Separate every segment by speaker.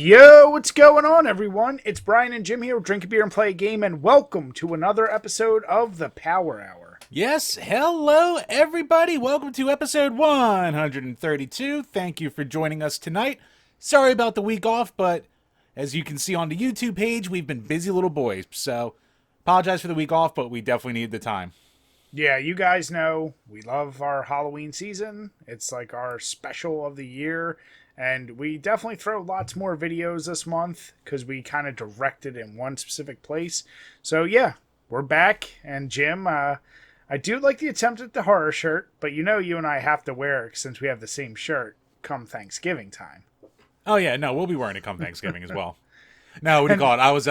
Speaker 1: Yo, what's going on, everyone? It's Brian and Jim here with Drink a Beer and Play a Game, and welcome to another episode of the Power Hour.
Speaker 2: Yes, hello everybody. Welcome to episode 132. Thank you for joining us tonight. Sorry about the week off, but as you can see on the YouTube page, we've been busy little boys. So, apologize for the week off, but we definitely needed the time.
Speaker 1: Yeah, you guys know we love our Halloween season. It's like our special of the year. And we definitely throw lots more videos this month because we kind of directed in one specific place. So yeah, we're back. And Jim, I do like the attempt at the horror shirt, but you know you and I have to wear it since we have the same shirt come Thanksgiving time.
Speaker 2: Oh yeah, no, we'll be wearing it come Thanksgiving as well. No, what do you call it? I was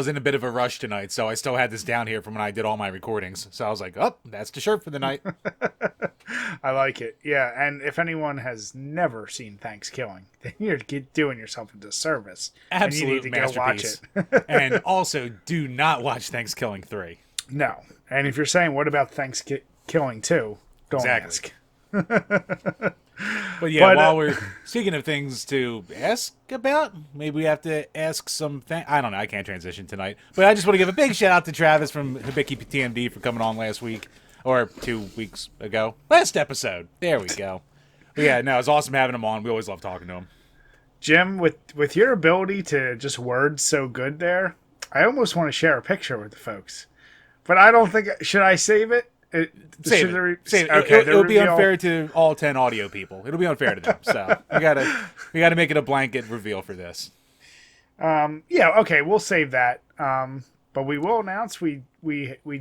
Speaker 2: in a bit of a rush tonight, so I still had this down here from when I did all my recordings. So I was like, oh, that's the shirt for the night.
Speaker 1: I like it. Yeah, and if anyone has never seen Thanksgiving, then you're doing yourself a disservice.
Speaker 2: Absolute
Speaker 1: and you need to
Speaker 2: masterpiece.
Speaker 1: go watch it.
Speaker 2: And also, do not watch Thanksgiving 3.
Speaker 1: No. And if you're saying, what about Thanksgiving 2? Don't ask.
Speaker 2: But yeah, while we're speaking of things to ask about, maybe we have to ask some things. I don't know. I can't transition tonight. But I just want to give a big shout out to Travis from Hibiki TMD for coming on last week. Or 2 weeks ago. Last episode. There we go. But yeah, no, it's awesome having him on. We always love talking to him.
Speaker 1: Jim, with your ability to just word so good there, I almost want to share a picture with the folks. But I don't think... Should I save it?
Speaker 2: Save it. Okay, it'll be unfair to all 10 audio people. It'll be unfair to them. So we gotta make it a blanket reveal for this.
Speaker 1: Yeah, okay, we'll save that. But we will announce we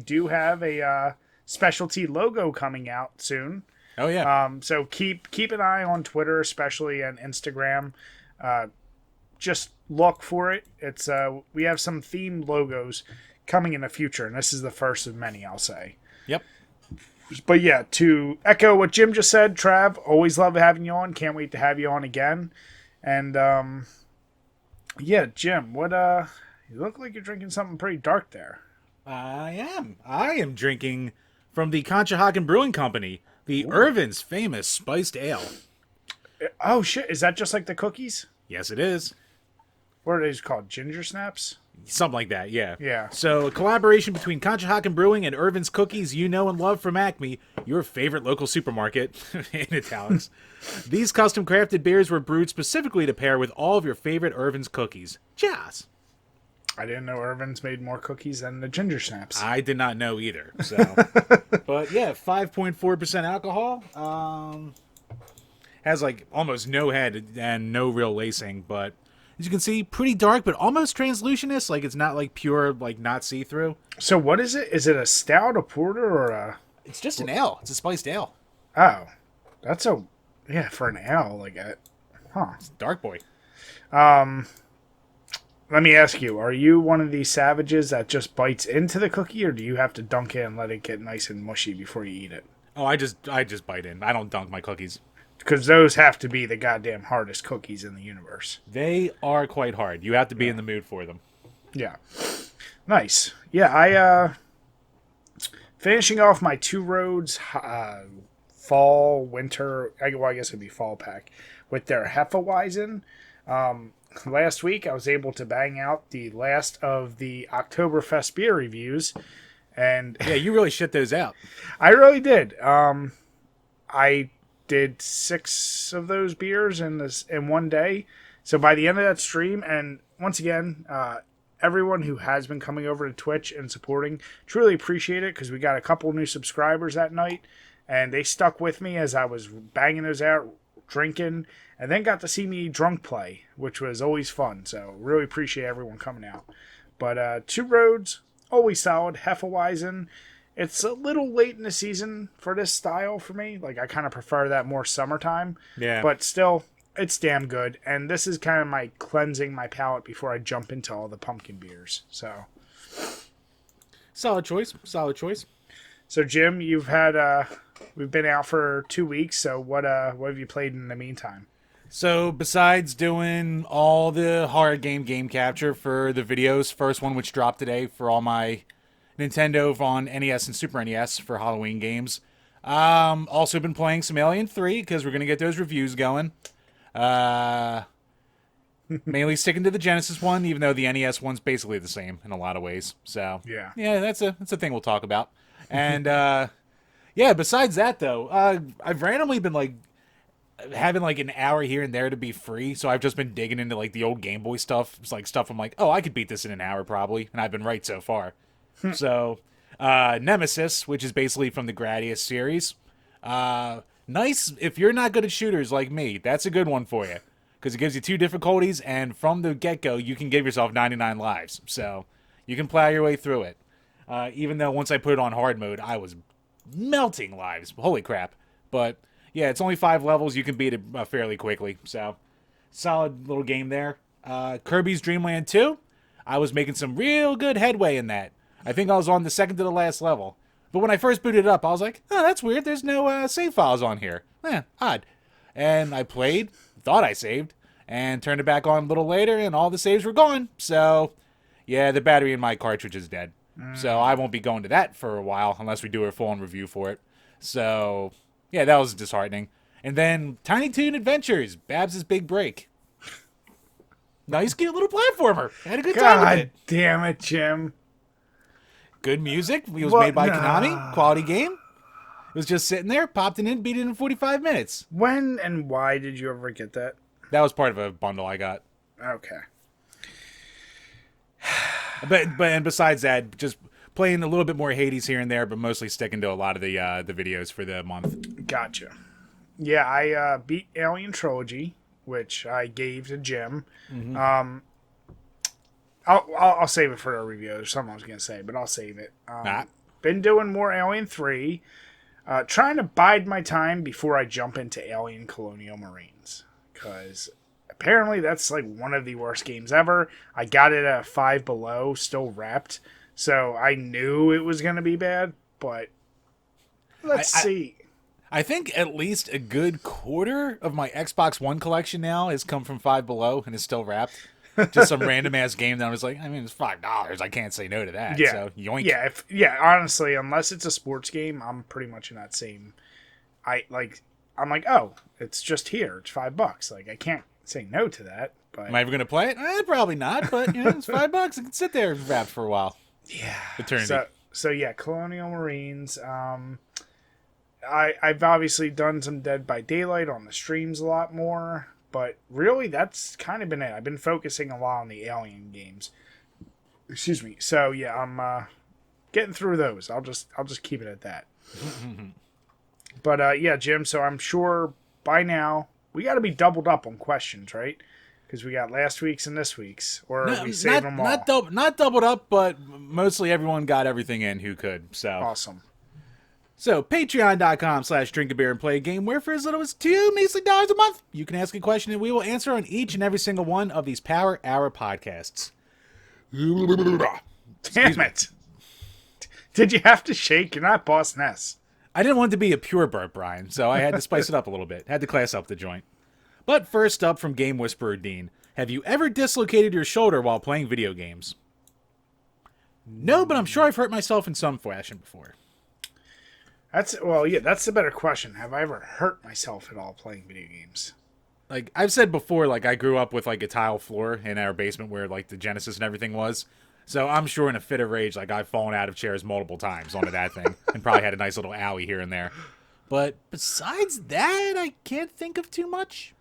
Speaker 1: do have a specialty logo coming out soon.
Speaker 2: Oh yeah.
Speaker 1: So keep an eye on Twitter, especially, and Instagram. Just look for it. It's we have some themed logos coming in the future, and this is the first of many, I'll say.
Speaker 2: Yep.
Speaker 1: But yeah, to echo what Jim just said, Trav, always love having you on. Can't wait to have you on again. And yeah, Jim, what you look like you're drinking something pretty dark there.
Speaker 2: I am drinking from the Conshohocken Brewing Company, the Irvin's famous spiced ale.
Speaker 1: Oh shit, is that just like the cookies?
Speaker 2: Yes, it is.
Speaker 1: What are these called? Ginger snaps?
Speaker 2: Something like that, yeah.
Speaker 1: Yeah.
Speaker 2: So, a collaboration between Conshohocken Brewing and Irvin's Cookies you know and love from Acme, your favorite local supermarket, in italics. These custom crafted beers were brewed specifically to pair with all of your favorite Irvin's cookies. Cheers!
Speaker 1: I didn't know Irvin's made more cookies than the ginger snaps.
Speaker 2: I did not know either. So, but yeah, 5.4% alcohol. Has like almost no head and no real lacing, but as you can see, pretty dark, but almost translucent. Like it's not like pure, like not see-through.
Speaker 1: So what is it? Is it a stout, a porter, or a?
Speaker 2: It's just an ale. It's a spiced ale.
Speaker 1: Oh, that's for an ale like that. Huh.
Speaker 2: It's dark boy.
Speaker 1: Let me ask you, are you one of these savages that just bites into the cookie, or do you have to dunk it and let it get nice and mushy before you eat it?
Speaker 2: Oh, I just bite in. I don't dunk my cookies.
Speaker 1: Because those have to be the goddamn hardest cookies in the universe.
Speaker 2: They are quite hard. You have to be in the mood for them.
Speaker 1: Yeah. Nice. Yeah, I, finishing off my Two Roads fall, winter, I guess it'd be fall pack, with their Hefeweizen. Last week, I was able to bang out the last of the Oktoberfest beer reviews, and
Speaker 2: yeah, you really shit those out.
Speaker 1: I really did. I did 6 of those beers in one day. So by the end of that stream, and once again, everyone who has been coming over to Twitch and supporting, truly appreciate it because we got a couple new subscribers that night, and they stuck with me as I was banging those out, drinking, and then got to see me drunk play, which was always fun. So really appreciate everyone coming out. But Two Roads, always solid. Hefeweizen, it's a little late in the season for this style for me. Like, I kind of prefer that more summertime.
Speaker 2: Yeah.
Speaker 1: But still, it's damn good. And this is kind of my cleansing my palate before I jump into all the pumpkin beers. So,
Speaker 2: solid choice. Solid choice.
Speaker 1: So, Jim, you've had we've been out for 2 weeks. So, what have you played in the meantime?
Speaker 2: So, besides doing all the horror game capture for the videos, first one which dropped today for all my Nintendo on NES and Super NES for Halloween games. Also been playing some Alien 3 because we're going to get those reviews going. Mainly sticking to the Genesis one, even though the NES one's basically the same in a lot of ways. So yeah, that's a thing we'll talk about. And yeah, besides that though, I've randomly been like having like an hour here and there to be free, so I've just been digging into like the old Game Boy stuff. It's like stuff I'm like, oh, I could beat this in an hour probably, and I've been right so far. So Nemesis, which is basically from the Gradius series. Nice if you're not good at shooters like me. That's a good one for you because it gives you 2 difficulties, and from the get-go, you can give yourself 99 lives. So you can plow your way through it. Even though once I put it on hard mode, I was melting lives. Holy crap. But yeah, it's only 5 levels. You can beat it fairly quickly. So solid little game there. Kirby's Dreamland 2. I was making some real good headway in that. I think I was on the second to the last level. But when I first booted it up, I was like, oh, that's weird. There's no save files on here. Odd. And I played, thought I saved, and turned it back on a little later, and all the saves were gone. So, yeah, the battery in my cartridge is dead. So I won't be going to that for a while unless we do a full-on review for it. So, yeah, that was disheartening. And then Tiny Toon Adventures, Babs' big break. Nice, cute little platformer. I had a good time with it.
Speaker 1: God damn it, Jim.
Speaker 2: Good music. It was made by Konami. Quality game. It was just sitting there, popped it in, beat it in 45 minutes.
Speaker 1: When and why did you ever get that?
Speaker 2: That was part of a bundle I got.
Speaker 1: Okay.
Speaker 2: But and besides that, just playing a little bit more Hades here and there, but mostly sticking to a lot of the videos for the month.
Speaker 1: Gotcha. Yeah, I beat Alien Trilogy, which I gave to Jim. Mm-hmm. I'll save it for a review. There's something I was going to say, but I'll save it. Been doing more Alien 3. Trying to bide my time before I jump into Alien Colonial Marines. Because apparently that's like one of the worst games ever. I got it at 5 below, still wrapped. So I knew it was going to be bad, but let's see.
Speaker 2: I think at least a good quarter of my Xbox One collection now has come from 5 below and is still wrapped. Just some random ass game that I was like, I mean, it's $5. I can't say no to that.
Speaker 1: Yeah.
Speaker 2: So yoink.
Speaker 1: Yeah, honestly, unless it's a sports game, I'm pretty much in that same. I'm like, oh, it's just here. It's $5. Like, I can't say no to that. But
Speaker 2: am I ever gonna play it? Probably not. But you know, it's $5. It can sit there wrapped for a while.
Speaker 1: Yeah.
Speaker 2: Eternity.
Speaker 1: So yeah, Colonial Marines. I've obviously done some Dead by Daylight on the streams a lot more. But really, that's kind of been it. I've been focusing a lot on the Alien games. Excuse me. So yeah, I'm getting through those. I'll just keep it at that. But yeah, Jim. So I'm sure by now we got to be doubled up on questions, right? Because we got last week's and this week's, or we save them all.
Speaker 2: Not doubled up, but mostly everyone got everything in who could. So
Speaker 1: awesome.
Speaker 2: So, patreon.com/DrinkABeerandPlayAGame, where for as little as $2 measly a month, you can ask a question and we will answer on each and every single one of these Power Hour podcasts.
Speaker 1: Damn it. Did you have to shake? You're not Boss Ness.
Speaker 2: I didn't want it to be a pure burp, Brian, so I had to spice it up a little bit. Had to class up the joint. But first up from Game Whisperer Dean, have you ever dislocated your shoulder while playing video games? No, but I'm sure I've hurt myself in some fashion before.
Speaker 1: That's the better question. Have I ever hurt myself at all playing video games?
Speaker 2: Like I've said before, like I grew up with like a tile floor in our basement where like the Genesis and everything was. So I'm sure in a fit of rage, like I've fallen out of chairs multiple times onto that thing and probably had a nice little owie here and there. But besides that, I can't think of too much.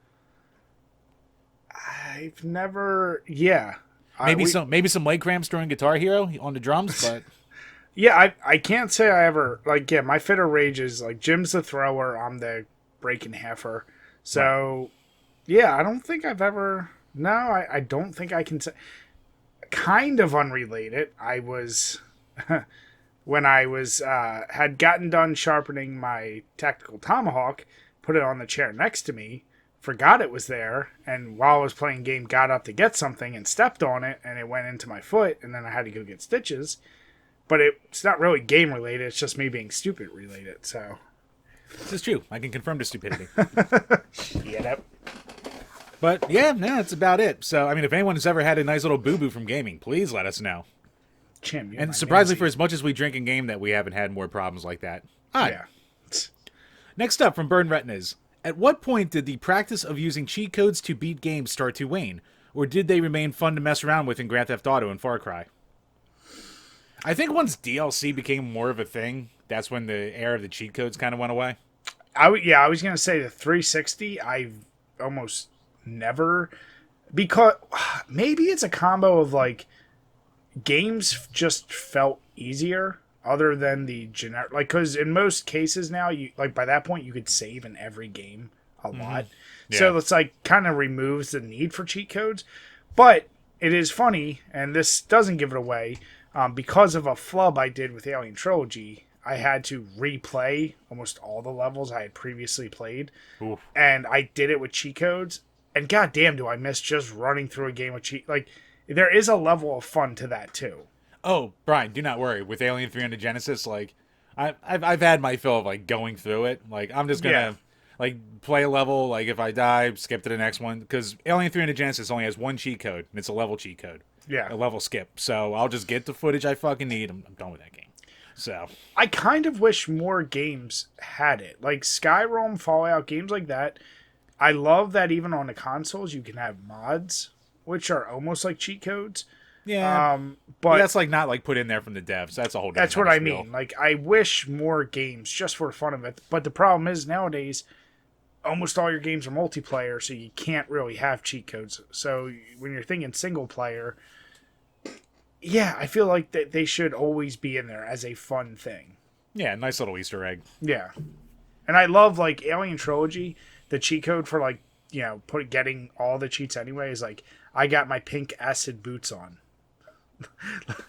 Speaker 1: I've never, yeah.
Speaker 2: Maybe some leg cramps during Guitar Hero on the drums, but.
Speaker 1: Yeah, I can't say I ever, like, yeah, my fit of rage is, like, Jim's the thrower, I'm the breaking halfer. So, yeah, I don't think I've ever, no, I don't think I can say, kind of unrelated, I was, when I was, had gotten done sharpening my tactical tomahawk, put it on the chair next to me, forgot it was there, and while I was playing game, got up to get something and stepped on it, and it went into my foot, and then I had to go get stitches. But it's not really game related. It's just me being stupid related. So
Speaker 2: this is true. I can confirm the stupidity.
Speaker 1: Shut up.
Speaker 2: But yeah, no, that's about it. So I mean, if anyone has ever had a nice little boo boo from gaming, please let us know.
Speaker 1: Chim,
Speaker 2: and surprisingly, for as much as we drink and game, that we haven't had more problems like that.
Speaker 1: Yeah.
Speaker 2: Next up from Burn Retinas. At what point did the practice of using cheat codes to beat games start to wane? or did they remain fun to mess around with in Grand Theft Auto and Far Cry? I think once DLC became more of a thing, that's when the era of the cheat codes kind of went away.
Speaker 1: I was gonna say the 360. I've almost never, because maybe it's a combo of like games just felt easier other than the generic, like, because in most cases now you like by that point you could save in every game a lot.
Speaker 2: Yeah.
Speaker 1: So it's like kind of removes the need for cheat codes. But it is funny, and this doesn't give it away, because of a flub I did with Alien Trilogy. I had to replay almost all the levels I had previously played.
Speaker 2: Oof.
Speaker 1: And I did it with cheat codes, and goddamn do I miss just running through a game with cheat. Like, there is a level of fun to that too.
Speaker 2: Oh, Brian, do not worry. With Alien 3 on the Genesis, like, I've had my fill of, like, going through it. Like, I'm just gonna, like, play a level, like, if I die, skip to the next one. Because Alien 3 on the Genesis only has one cheat code, and it's a level cheat code.
Speaker 1: Yeah.
Speaker 2: A level skip. So I'll just get the footage I fucking need. I'm done with that game. So
Speaker 1: I kind of wish more games had it. Like Skyrim, Fallout, games like that. I love that even on the consoles you can have mods, which are almost like cheat codes.
Speaker 2: yeah,
Speaker 1: But
Speaker 2: that's like not like put in there from the devs. That's a whole different
Speaker 1: that's what I
Speaker 2: spiel.
Speaker 1: mean. Like, I wish more games just for the fun of it. But the problem is nowadays, almost all your games are multiplayer, so you can't really have cheat codes. So when you're thinking single player, yeah, I feel like that they should always be in there as a fun thing.
Speaker 2: Yeah, nice little Easter egg.
Speaker 1: Yeah. And I love, like, Alien Trilogy, the cheat code for, like, getting all the cheats anyway is, like, I got my pink acid boots on.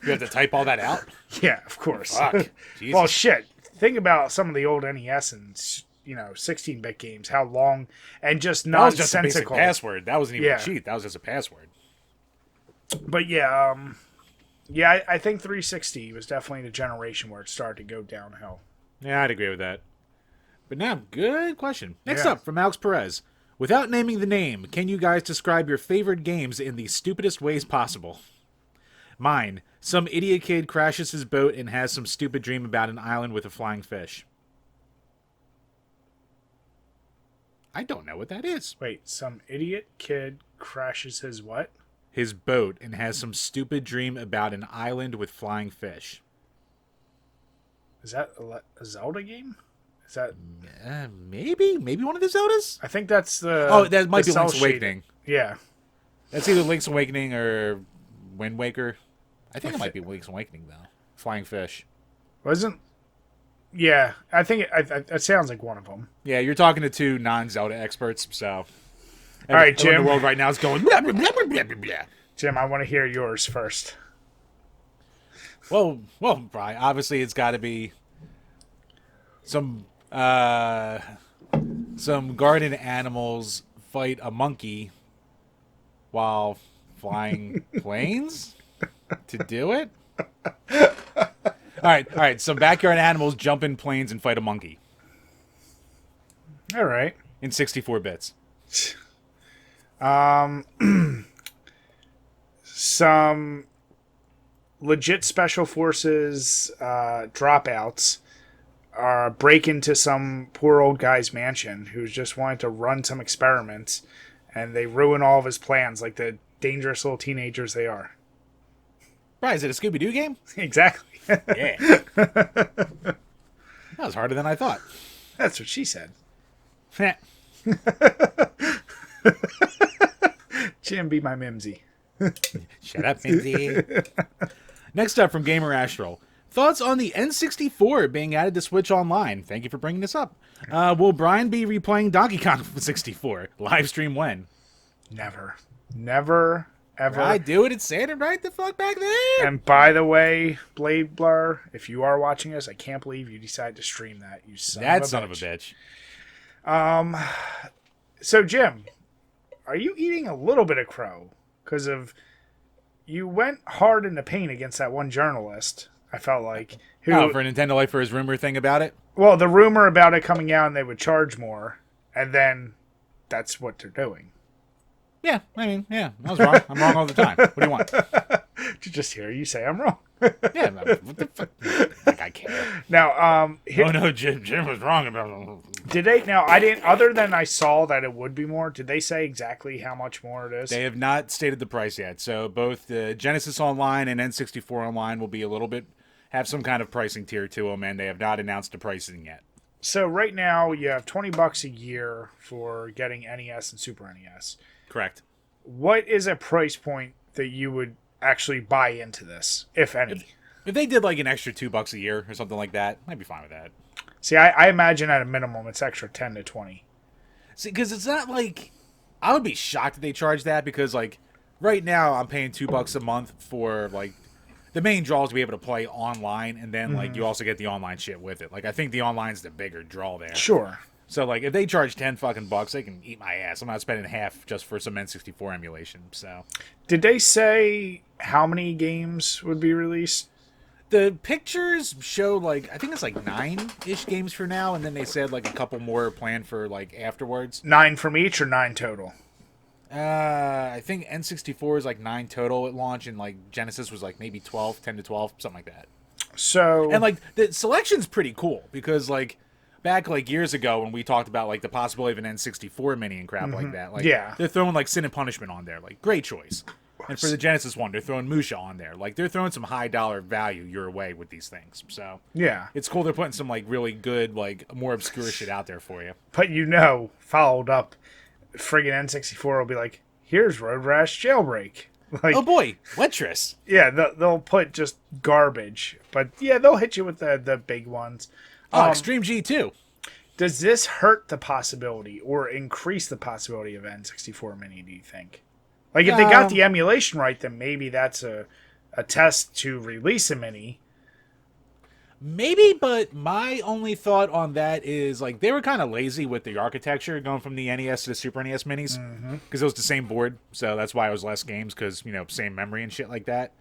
Speaker 2: You have to type all that out?
Speaker 1: Yeah, of course.
Speaker 2: Fuck. Jesus.
Speaker 1: Well, shit. Think about some of the old NES and, 16-bit games, how long and just
Speaker 2: That was just a basic
Speaker 1: nonsensical.
Speaker 2: password. That wasn't even
Speaker 1: Yeah.
Speaker 2: a cheat. That was just a password.
Speaker 1: But yeah, I think 360 was definitely the generation where it started to go downhill.
Speaker 2: Yeah, I'd agree with that. But now, good question. Next
Speaker 1: Yeah.
Speaker 2: up, from Alex Perez. Without naming the name, can you guys describe your favorite games in the stupidest ways possible? Mine. Some idiot kid crashes his boat and has some stupid dream about an island with a flying fish. I don't know what that is.
Speaker 1: Wait, some idiot kid crashes his what?
Speaker 2: His boat and has some stupid dream about an island with flying fish.
Speaker 1: Is that a Zelda game? Is that?
Speaker 2: Maybe one of the Zeldas?
Speaker 1: I think that's the.
Speaker 2: Oh, that might
Speaker 1: the
Speaker 2: be Link's
Speaker 1: cell shading.
Speaker 2: Awakening.
Speaker 1: Yeah.
Speaker 2: That's either Link's Awakening or Wind Waker. I think it might be Link's Awakening, though. Flying fish.
Speaker 1: Wasn't? Yeah, I think it sounds like one of them.
Speaker 2: Yeah, you're talking to two non-Zelda experts, so...
Speaker 1: All right,
Speaker 2: everyone in
Speaker 1: Jim.
Speaker 2: the world right now is going... Blah, blah, blah, blah, blah, blah.
Speaker 1: Jim, I want to hear yours first.
Speaker 2: Well, Brian, obviously it's got to be some garden animals fight a monkey while flying planes to do it. All right. Some backyard animals jump in planes and fight a monkey
Speaker 1: All right.
Speaker 2: in 64 bits.
Speaker 1: Some legit special forces dropouts break into some poor old guy's mansion who's just wanting to run some experiments, and they ruin all of his plans like the dangerous little teenagers they are.
Speaker 2: Brian, is it a Scooby-Doo game?
Speaker 1: Exactly.
Speaker 2: Yeah. That was harder than I thought.
Speaker 1: That's what she said. Jim, be my mimsy.
Speaker 2: Shut up, Minzy. Next up from Gamer Astral. Thoughts on the N64 being added to Switch Online? Thank you for bringing this up. Will Brian be replaying Donkey Kong 64? Live stream when?
Speaker 1: Never. Never, ever.
Speaker 2: I do it and say it right the fuck back there.
Speaker 1: And by the way, Blade Blur, if you are watching us, I can't believe you decided to stream that. You son of a bitch.
Speaker 2: Son of a bitch.
Speaker 1: So, Jim, are you eating a little bit of crow? Because you went hard in the paint against that one journalist, I felt like.
Speaker 2: For Nintendo Life for his rumor thing about it?
Speaker 1: Well, the rumor about it coming out and they would charge more, and then that's what they're doing.
Speaker 2: Yeah, I mean, yeah, I was wrong. I'm wrong all the time. What do you want?
Speaker 1: To just hear you say I'm wrong.
Speaker 2: Yeah, what the fuck? Like I care.
Speaker 1: Now,
Speaker 2: Oh no, Jim was wrong about.
Speaker 1: did they? Now, I didn't. Other than I saw that it would be more. Did they say exactly how much more it is?
Speaker 2: They have not stated the price yet. So both the Genesis Online and N64 Online will be a little bit have some kind of pricing tier to them, and they have not announced the pricing yet.
Speaker 1: So right now you have $20 a year for getting NES and Super NES.
Speaker 2: Correct.
Speaker 1: What is a price point that you would actually buy into this, if any?
Speaker 2: If they did like an extra $2 a year or something like that, I'd be fine with that.
Speaker 1: See, I imagine at a minimum it's extra 10 to 20.
Speaker 2: See, because it's not like I would be shocked if they charge that because like right now I'm paying $2 a month for like the main draw is to be able to play online, and then like you also get the online shit with it. Like I think the online's the bigger draw there.
Speaker 1: Sure.
Speaker 2: So like if they charge 10 fucking bucks, they can eat my ass. I'm not spending half just for some N64 emulation. So
Speaker 1: Did they say how many games would be released?
Speaker 2: the pictures show like I think it's like 9-ish games for now, and then they said like a couple more planned for like afterwards.
Speaker 1: 9 from each or 9 total?
Speaker 2: I think N64 is like 9 total at launch, and like Genesis was like maybe 12, 10 to 12, something like that.
Speaker 1: So
Speaker 2: And like the selection's pretty cool because like back like years ago when we talked about like the possibility of an N64 mini and crap like that, like
Speaker 1: Yeah.
Speaker 2: they're throwing like Sin and Punishment on there, like great choice. And for the Genesis one, they're throwing Musha on there, like they're throwing some high dollar value your way with these things. So
Speaker 1: yeah,
Speaker 2: it's cool they're putting some like really good like more obscure shit out there for you.
Speaker 1: but followed up, friggin' N64 will be like, here's Road Rash Jailbreak. Like,
Speaker 2: Oh boy, Letris.
Speaker 1: yeah, they'll put just garbage, but yeah, they'll hit you with the big ones.
Speaker 2: Oh, Extreme G2.
Speaker 1: Does this hurt the possibility or increase the possibility of N64 Mini, do you think? Like, if they got the emulation right, then maybe that's a test to release a Mini.
Speaker 2: Maybe, but my only thought on that is like they were kind of lazy with the architecture going from the NES to the Super NES minis because it was the same board, so that's why it was less games because same memory and shit like that.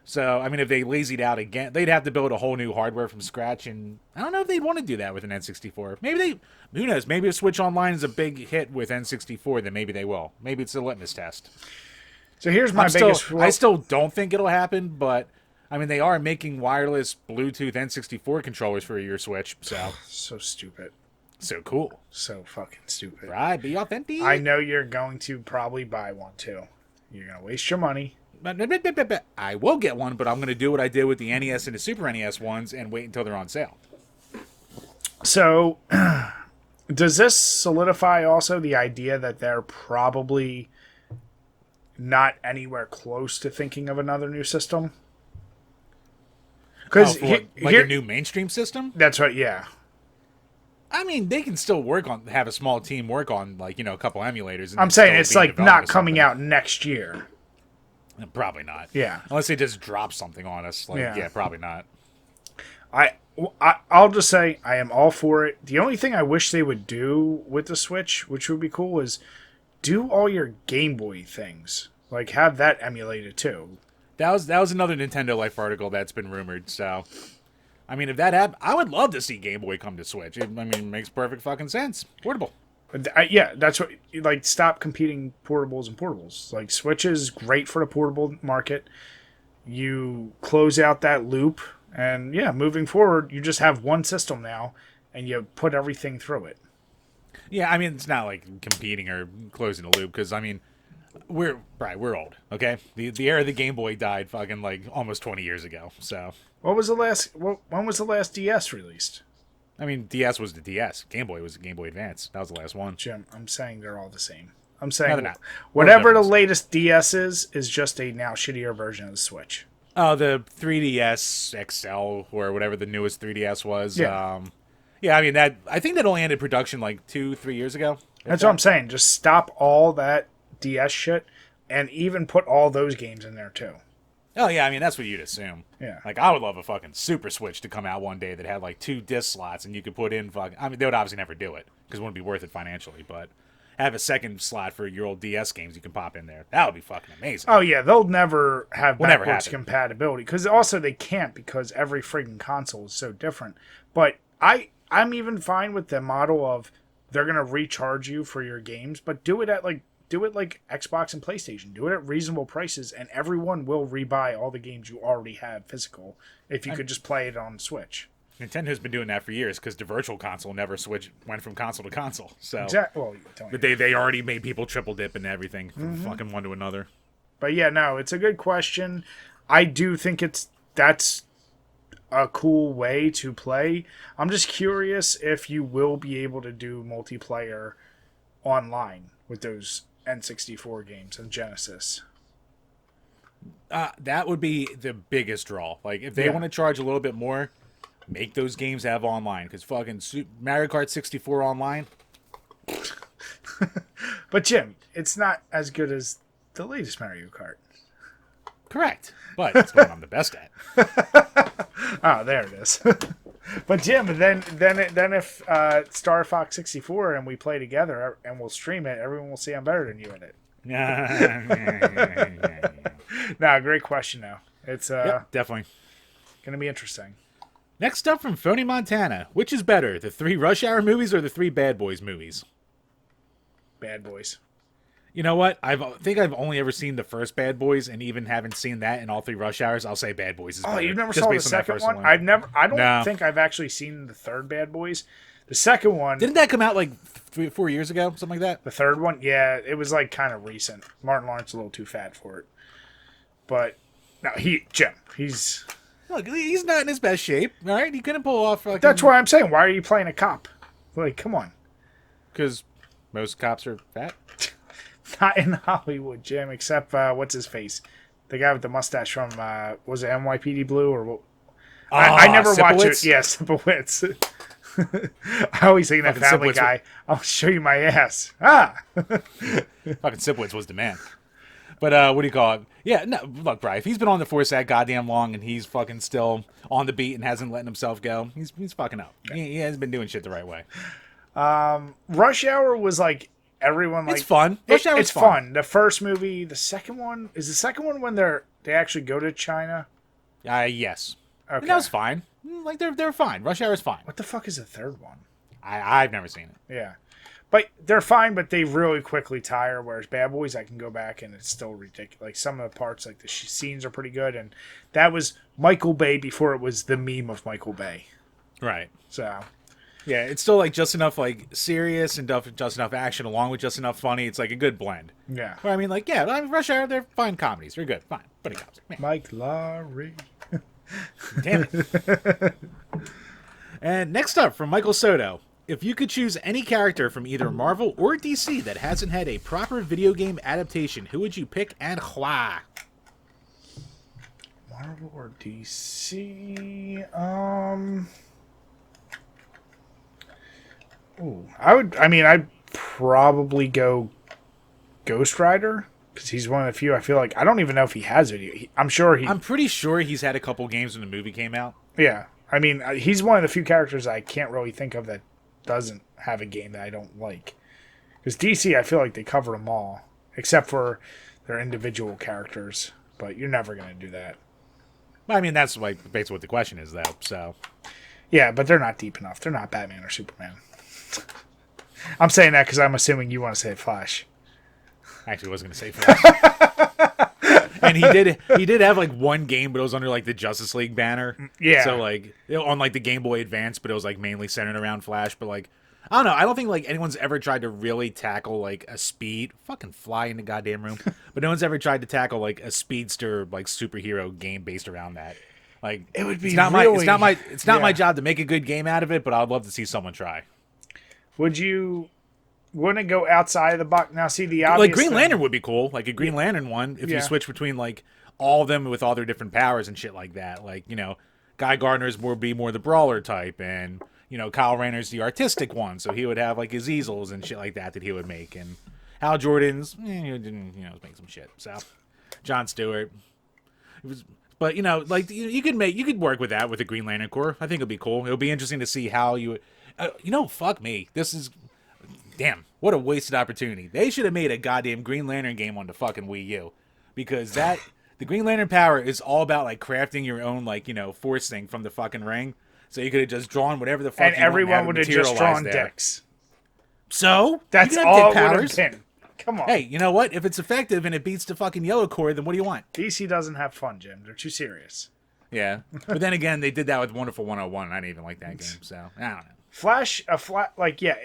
Speaker 2: So I mean, if they lazied out again, they'd have to build a whole new hardware from scratch, and I don't know if they'd want to do that with an N64. Who knows? Maybe if Switch Online is a big hit with N64, then maybe they will. Maybe it's a litmus test.
Speaker 1: So here's my biggest...
Speaker 2: I still don't think it'll happen, but I mean, they are making wireless Bluetooth N64 controllers for your Switch, so
Speaker 1: So stupid.
Speaker 2: so cool.
Speaker 1: So fucking stupid.
Speaker 2: Right, be authentic.
Speaker 1: I know you're going to probably buy one, too. You're going to waste your money.
Speaker 2: I will get one, but I'm going to do what I did with the NES and the Super NES ones and wait until they're on sale.
Speaker 1: So, does this solidify also the idea that they're probably not anywhere close to thinking of another new system? Because
Speaker 2: a new mainstream system?
Speaker 1: That's right, yeah.
Speaker 2: I mean, they can still have a small team work on, like, a couple emulators. And
Speaker 1: I'm saying it's like not coming out next year.
Speaker 2: Probably not.
Speaker 1: Yeah.
Speaker 2: Unless they just drop something on us. Like, yeah, probably not.
Speaker 1: I'll just say I am all for it. The only thing I wish they would do with the Switch, which would be cool, is do all your Game Boy things. Like, have that emulated too.
Speaker 2: That was another Nintendo Life article that's been rumored, so... I mean, if that happened, I would love to see Game Boy come to Switch. It makes perfect fucking sense. Portable.
Speaker 1: Yeah, that's what... Like, stop competing portables and portables. Like, Switch is great for the portable market. You close out that loop, and yeah, moving forward, you just have one system now, and you put everything through it.
Speaker 2: Yeah, I mean, it's not like competing or closing the loop, because, I mean... We're old, okay? The era of the Game Boy died fucking like almost 20 years ago. So
Speaker 1: when was the last DS released?
Speaker 2: I mean, DS was the DS. Game Boy was the Game Boy Advance. That was the last one.
Speaker 1: Jim, I'm saying they're all the same. I'm saying
Speaker 2: not.
Speaker 1: Whatever the latest DS is just a now shittier version of the Switch.
Speaker 2: Oh, the 3DS XL or whatever the newest 3DS was.
Speaker 1: Yeah.
Speaker 2: I mean I think that only ended production like 2-3 years ago.
Speaker 1: That's what I'm saying. Just stop all that DS shit and even put all those games in there too.
Speaker 2: Oh yeah, I mean that's what you'd assume.
Speaker 1: Yeah.
Speaker 2: Like I would love a fucking Super Switch to come out one day that had like 2 disc slots and you could put in I mean they would obviously never do it because it wouldn't be worth it financially, but have a second slot for your old DS games you can pop in there. That would be fucking amazing.
Speaker 1: Oh yeah, they'll never have backwards compatibility because also they can't because every friggin' console is so different. But I'm even fine with the model of they're gonna recharge you for your games, but do it at like do it like Xbox and PlayStation. Do it at reasonable prices, and everyone will rebuy all the games you already have physical if you could just play it on Switch.
Speaker 2: Nintendo's been doing that for years because the Virtual Console never went from console to console. So
Speaker 1: exactly. Well,
Speaker 2: but they already made people triple dip and everything from fucking one to another.
Speaker 1: But yeah, no, it's a good question. I do think that's a cool way to play. I'm just curious if you will be able to do multiplayer online with those N64 games and Genesis.
Speaker 2: That would be the biggest draw. Like, if they want to charge a little bit more, make those games have online. Because fucking Mario Kart 64 online.
Speaker 1: But Jim, it's not as good as the latest Mario Kart.
Speaker 2: Correct. But it's what I'm the best at.
Speaker 1: Oh, there it is. But Jim, then if Star Fox 64 and we play together and we'll stream it, everyone will see I'm better than you at it. No, great question though. It's
Speaker 2: definitely
Speaker 1: gonna be interesting.
Speaker 2: Next up from Phony Montana, which is better, the 3 Rush Hour movies or the 3 Bad Boys movies?
Speaker 1: Bad Boys.
Speaker 2: You know what? I think I've only ever seen the first Bad Boys, and even haven't seen that in all 3 Rush Hours. I'll say Bad Boys is better.
Speaker 1: Oh, you never
Speaker 2: just
Speaker 1: saw the
Speaker 2: based on that
Speaker 1: second
Speaker 2: first
Speaker 1: one? I don't think I've actually seen the third Bad Boys. The second one...
Speaker 2: Didn't that come out like 3 or 4 years ago? Something like that?
Speaker 1: The third one? Yeah, it was like kind of recent. Martin Lawrence a little too fat for it. But, no, Jim, he's...
Speaker 2: Look, he's not in his best shape, all right? He couldn't pull off...
Speaker 1: That's why I'm saying, why are you playing a cop? Like, come on.
Speaker 2: Because most cops are fat?
Speaker 1: Not in Hollywood, Jim, except, what's his face? The guy with the mustache from, was it NYPD Blue? Or what? I never watched it. Yeah, Sipowicz. I always think that Family Guy. I'll show you my ass. Ah!
Speaker 2: Fucking Sipowicz was the man. But what do you call it? Yeah, no, look, Bri, if he's been on the force that goddamn long and he's fucking still on the beat and hasn't letting himself go, he's fucking up. He hasn't been doing shit the right way.
Speaker 1: Rush Hour was like everyone like
Speaker 2: it's fun. Rush Hour
Speaker 1: it's fun. The first movie, the second one is the second one when they actually go to China.
Speaker 2: Yes.
Speaker 1: Okay,
Speaker 2: and that was fine. Like they're fine. Rush Hour is fine.
Speaker 1: What the fuck is the third one?
Speaker 2: I've never seen it.
Speaker 1: Yeah. But they're fine, but they really quickly tire. Whereas Bad Boys, I can go back and it's still ridiculous. Like some of the parts, like the scenes are pretty good, and that was Michael Bay before it was the meme of Michael Bay.
Speaker 2: Right.
Speaker 1: So,
Speaker 2: yeah, it's still like just enough like serious and just enough action, along with just enough funny. It's like a good blend.
Speaker 1: Yeah.
Speaker 2: Well, I mean, like Rush Hour, they're fine comedies. They're good, fine, buddy cops. Man.
Speaker 1: Mike Lowry.
Speaker 2: Damn it. And next up from Michael Soto. If you could choose any character from either Marvel or DC that hasn't had a proper video game adaptation, who would you pick and why?
Speaker 1: Marvel or DC? I'd probably go Ghost Rider, because he's one of the few. I feel like I don't even know if he has video. I'm
Speaker 2: pretty sure he's had a couple games when the movie came out.
Speaker 1: Yeah, I mean, he's one of the few characters I can't really think of that doesn't have a game that I don't like. Because DC, I feel like they cover them all, except for their individual characters. But you're never going to do that.
Speaker 2: I mean, that's like basically what the question is, though. So,
Speaker 1: yeah, but they're not deep enough. They're not Batman or Superman. I'm saying that because I'm assuming you want to say Flash.
Speaker 2: I actually was going to say Flash. And he did have like one game, but it was under like the Justice League banner.
Speaker 1: Yeah.
Speaker 2: So like on like the Game Boy Advance, but it was like mainly centered around Flash. But like I don't know. I don't think like anyone's ever tried to really tackle like a fucking fly in the goddamn room. But no one's ever tried to tackle like a speedster like superhero game based around that. Like
Speaker 1: it would be
Speaker 2: it's not my job to make a good game out of it, but I'd love to see someone try.
Speaker 1: Wouldn't it go outside of the box? Now, see, the obvious
Speaker 2: like Green Lantern would be cool. Like a Green Lantern one, if you switch between like all of them with all their different powers and shit like that. Like, you know, Guy Gardner's more the brawler type, and you know, Kyle Rayner's the artistic one, so he would have like his easels and shit like that he would make, and Hal Jordan's make some shit. So Jon Stewart, but you know, like you could work with that with the Green Lantern Corps. I think it'd be cool. It'll be interesting to see how you, fuck me, this is. Damn, what a wasted opportunity. They should have made a goddamn Green Lantern game on the fucking Wii U. Because the Green Lantern power is all about, like, crafting your own, like, force thing from the fucking ring. So you could have just drawn whatever the fuck
Speaker 1: and
Speaker 2: you want. And
Speaker 1: everyone would have just drawn dicks.
Speaker 2: So?
Speaker 1: That's all it would have been. Come on.
Speaker 2: Hey, you know what? If it's effective and it beats the fucking yellow cord, then what do you want?
Speaker 1: DC doesn't have fun, Jim. They're too serious.
Speaker 2: Yeah. But then again, they did that with Wonderful 101, and I didn't even like that game, so I don't know.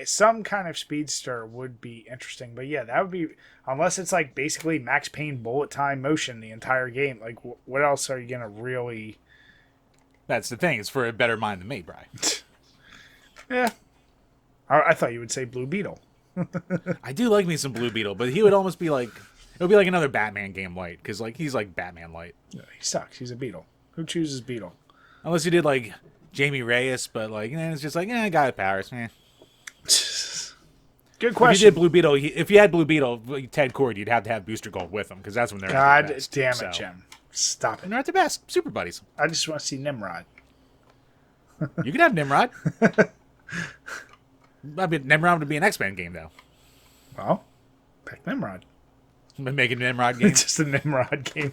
Speaker 1: Some kind of speedster would be interesting, but yeah, that would be, unless it's like basically Max Payne bullet time motion the entire game. Like, what else are you gonna really?
Speaker 2: That's the thing. It's for a better mind than me, Brian.
Speaker 1: Yeah, I thought you would say Blue Beetle.
Speaker 2: I do like me some Blue Beetle, but he would almost be like, it would be like another Batman game light, because like he's like Batman light.
Speaker 1: Yeah, he sucks. He's a Beetle. Who chooses Beetle?
Speaker 2: Unless you did like Jamie Reyes, but like it's just like guy with powers.
Speaker 1: Good question.
Speaker 2: If you did Blue Beetle, if you had Blue Beetle, Ted Cord, you'd have to have Booster Gold with him because that's when they're
Speaker 1: God
Speaker 2: at their best.
Speaker 1: damn it, Jim! Stop it.
Speaker 2: And they're at their best, super buddies.
Speaker 1: I just want to see Nimrod.
Speaker 2: You could have Nimrod. I mean, Nimrod would be an X-Men game though.
Speaker 1: Well, pick Nimrod.
Speaker 2: Make a Nimrod game.
Speaker 1: It's just a Nimrod game.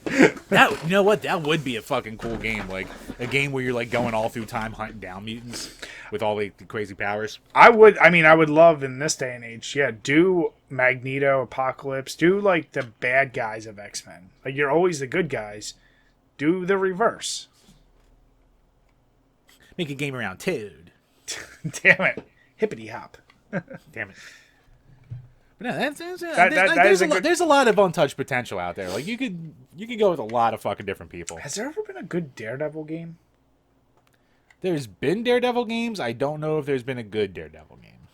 Speaker 2: That, you know what? That would be a fucking cool game. Like a game where you're like going all through time hunting down mutants with all the crazy powers.
Speaker 1: I would love in this day and age, yeah, do Magneto, Apocalypse, do like the bad guys of X-Men. Like you're always the good guys. Do the reverse.
Speaker 2: Make a game around Toad.
Speaker 1: Damn it. Hippity hop.
Speaker 2: Damn it. But no, there's a lot of untouched potential out there. Like you could go with a lot of fucking different people.
Speaker 1: Has there ever been a good Daredevil game?
Speaker 2: There's been Daredevil games. I don't know if there's been a good Daredevil game.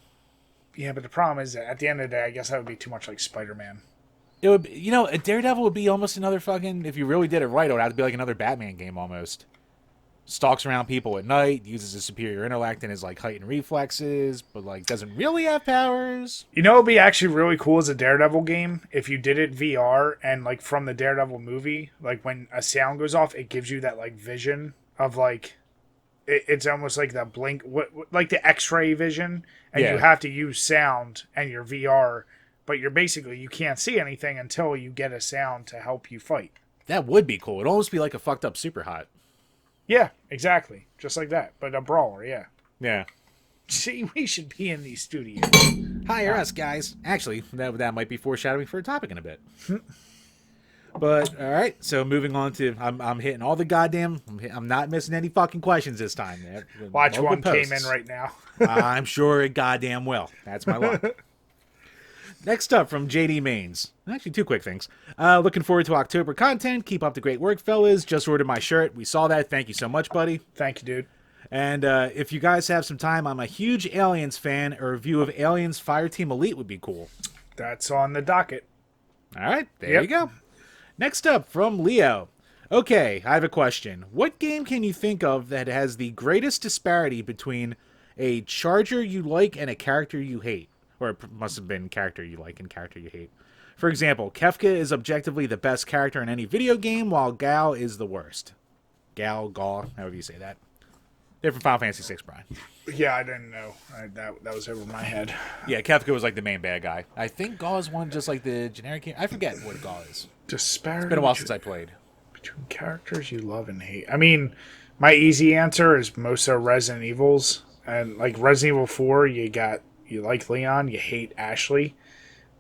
Speaker 1: Yeah, but the problem is that at the end of the day, I guess that would be too much like Spider-Man.
Speaker 2: It would, a Daredevil would be almost another fucking. If you really did it right, it would have to be like another Batman game almost. Stalks around people at night, uses his superior intellect and his like heightened reflexes, but like doesn't really have powers.
Speaker 1: You know, it'd be actually really cool as a Daredevil game if you did it VR and like from the Daredevil movie, like when a sound goes off, it gives you that like vision of like it's almost like the blink, like the X-ray vision, and you have to use sound and your VR, but you can't see anything until you get a sound to help you fight.
Speaker 2: That would be cool. It'd almost be like a fucked up Super Hot.
Speaker 1: Yeah, exactly. Just like that. But a brawler, yeah.
Speaker 2: Yeah.
Speaker 1: See, we should be in these studios.
Speaker 2: Hire us, guys. Actually, that might be foreshadowing for a topic in a bit. But, all right. So, moving on to... I'm hitting all the goddamn... I'm not missing any fucking questions this time.
Speaker 1: Watch one came in right now.
Speaker 2: I'm sure it goddamn will. That's my luck. Next up from JD Mains. Actually, two quick things. Looking forward to October content. Keep up the great work, fellas. Just ordered my shirt. We saw that. Thank you so much, buddy.
Speaker 1: Thank you, dude.
Speaker 2: And if you guys have some time, I'm a huge Aliens fan. A review of Aliens Fireteam Elite would be cool.
Speaker 1: That's on the docket.
Speaker 2: All right, there you go. Next up from Leo. Okay, I have a question. What game can you think of that has the greatest disparity between a charger you like and a character you hate? Or it must have been character you like and character you hate. For example, Kefka is objectively the best character in any video game, while Gal is the worst. Gal, however you say that. They're from Final Fantasy VI, Brian.
Speaker 1: Yeah, I didn't know. That was over my head.
Speaker 2: Yeah, Kefka was like the main bad guy. I think Gal is one just like the generic... I forget what Gal is.
Speaker 1: Disparity.
Speaker 2: It's been a while since I played.
Speaker 1: Between characters you love and hate. I mean, my easy answer is most are Resident Evils. And like Resident Evil 4, you like Leon, you hate Ashley,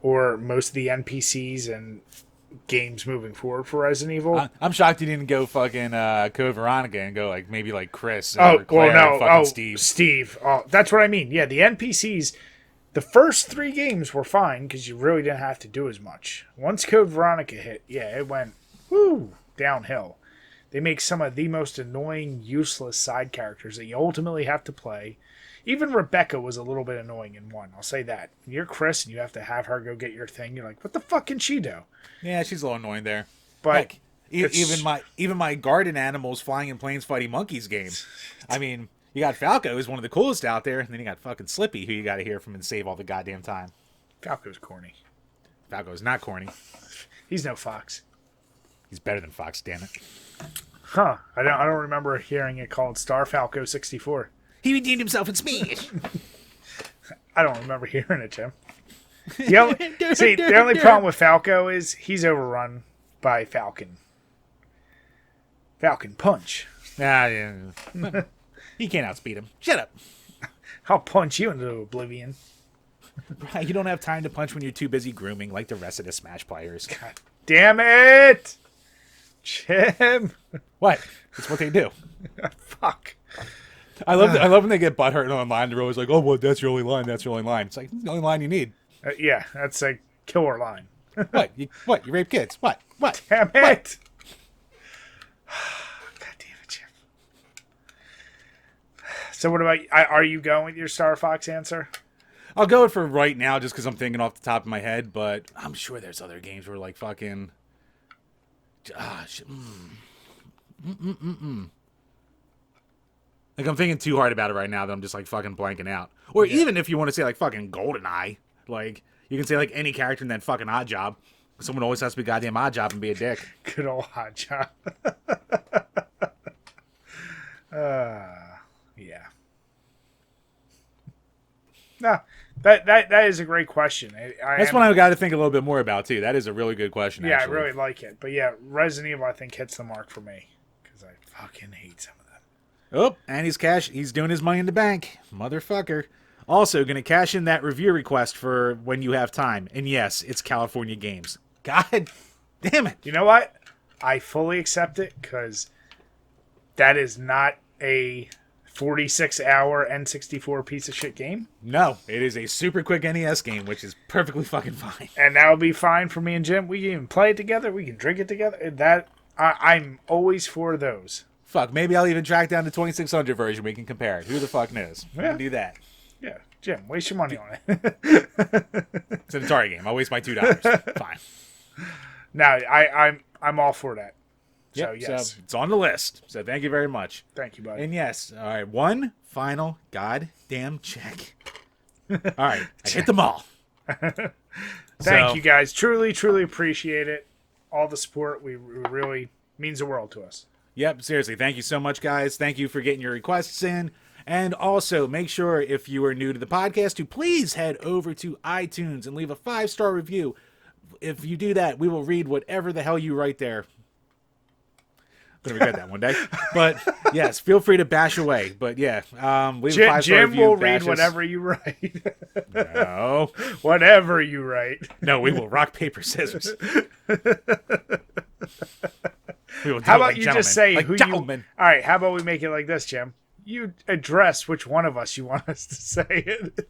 Speaker 1: or most of the NPCs and games moving forward for Resident Evil.
Speaker 2: I'm shocked you didn't go fucking Code Veronica and go like maybe like Chris. Or Claire
Speaker 1: well, no,
Speaker 2: or Steve.
Speaker 1: Steve. Oh, that's what I mean. Yeah, the NPCs. The first 3 games were fine because you really didn't have to do as much. Once Code Veronica hit, yeah, it went downhill. They make some of the most annoying, useless side characters that you ultimately have to play. Even Rebecca was a little bit annoying in 1. I'll say that. When you're Chris and you have to have her go get your thing, you're like, what the fuck can she do?
Speaker 2: Yeah, she's a little annoying there.
Speaker 1: But
Speaker 2: Heck, even my garden animals flying in planes fighting monkeys game. I mean, you got Falco, who's one of the coolest out there, and then you got fucking Slippy, who you got to hear from and save all the goddamn time.
Speaker 1: Falco's corny.
Speaker 2: Falco's not corny.
Speaker 1: He's no Fox.
Speaker 2: He's better than Fox, damn it.
Speaker 1: Huh? I don't remember hearing it called Star Falco 64.
Speaker 2: He redeemed himself in Smash.
Speaker 1: I don't remember hearing it, Jim. The only problem with Falco is he's overrun by Falcon. Falcon Punch.
Speaker 2: Yeah. He can't outspeed him. Shut up.
Speaker 1: I'll punch you into oblivion.
Speaker 2: Right, you don't have time to punch when you're too busy grooming like the rest of the Smash players.
Speaker 1: God damn it! Jim!
Speaker 2: What? It's what they do.
Speaker 1: Fuck.
Speaker 2: I love when they get butthurt online. They're always like, oh, well, that's your only line. That's your only line. It's like, it's the only line you need.
Speaker 1: Yeah, that's a killer line.
Speaker 2: What? You rape kids? What?
Speaker 1: Damn it!
Speaker 2: What?
Speaker 1: God damn it, Jim. So what about, are you going with your Star Fox answer?
Speaker 2: I'll go for right now just because I'm thinking off the top of my head, but I'm sure there's other games where like fucking... Like, I'm thinking too hard about it right now that I'm just, like, fucking blanking out. Or even if you want to say, like, fucking GoldenEye. Like, you can say, like, any character in that fucking Odd Job. Someone always has to be goddamn Odd Job and be a dick.
Speaker 1: Good old Odd Job. Yeah. No, that is a great question.
Speaker 2: That's one I've got to think a little bit more about, too. That is a really good question,
Speaker 1: Yeah,
Speaker 2: actually.
Speaker 1: I really like it. But, yeah, Resident Evil, I think, hits the mark for me. Because I fucking hate some of them.
Speaker 2: Oh, and he's doing his money in the bank. Motherfucker. Also, going to cash in that review request for when you have time. And yes, it's California Games. God damn it.
Speaker 1: You know what? I fully accept it because that is not a 46-hour N64 piece of shit game.
Speaker 2: No, it is a super quick NES game, which is perfectly fucking fine.
Speaker 1: And that'll be fine for me and Jim. We can even play it together. We can drink it together. I'm always for those.
Speaker 2: Fuck, maybe I'll even track down the 2600 version. We can compare it. Who the fuck knows? We can do that.
Speaker 1: Yeah, Jim, waste your money on it.
Speaker 2: It's an Atari game. I'll waste my $2. Fine.
Speaker 1: No, I'm all for that. So,
Speaker 2: Yep,
Speaker 1: yes.
Speaker 2: so it's on the list. So thank you very much.
Speaker 1: Thank you, buddy.
Speaker 2: And yes, all right, one final goddamn check. All right, I hit them all.
Speaker 1: Thank you, guys. Truly, truly appreciate it. All the support. We really means the world to us.
Speaker 2: Yep, seriously, thank you so much, guys. Thank you for getting your requests in. And also, make sure, if you are new to the podcast, to please head over to iTunes and leave a 5-star review. If you do that, we will read whatever the hell you write there. I'm going to regret that one day. But, yes, feel free to bash away. But, yeah, leave a 5-star
Speaker 1: Jim
Speaker 2: review.
Speaker 1: will read whatever you write.
Speaker 2: No.
Speaker 1: Whatever you write.
Speaker 2: No, we will rock, paper, scissors. We will do
Speaker 1: How
Speaker 2: it
Speaker 1: about
Speaker 2: like
Speaker 1: you
Speaker 2: gentlemen.
Speaker 1: just say
Speaker 2: like
Speaker 1: who
Speaker 2: gentlemen.
Speaker 1: you... All right, how about we make it like this, Jim? You address which one of us you want us to say it.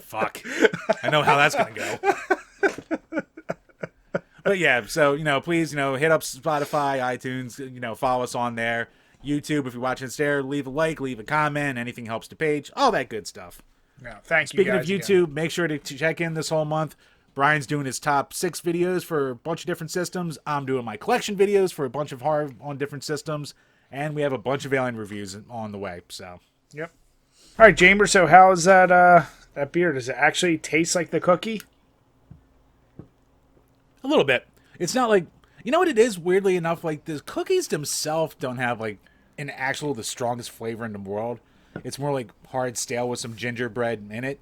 Speaker 2: Fuck. I know how that's going to go. But yeah, so, please, hit up Spotify, iTunes, follow us on there. YouTube, if you're watching us there, leave a like, leave a comment. Anything helps the page. All that good stuff.
Speaker 1: No, thank you
Speaker 2: Speaking
Speaker 1: guys
Speaker 2: of YouTube, make sure to check in this whole month. Brian's doing his top 6 videos for a bunch of different systems. I'm doing my collection videos for a bunch of horror on different systems. And we have a bunch of Alien reviews on the way, so.
Speaker 1: Yep. All right, Jamer, so how's that beer? Does it actually taste like the cookie?
Speaker 2: A little bit. It's not like, you know what it is, weirdly enough, like the cookies themselves don't have like the strongest flavor in the world. It's more like hard stale with some gingerbread in it.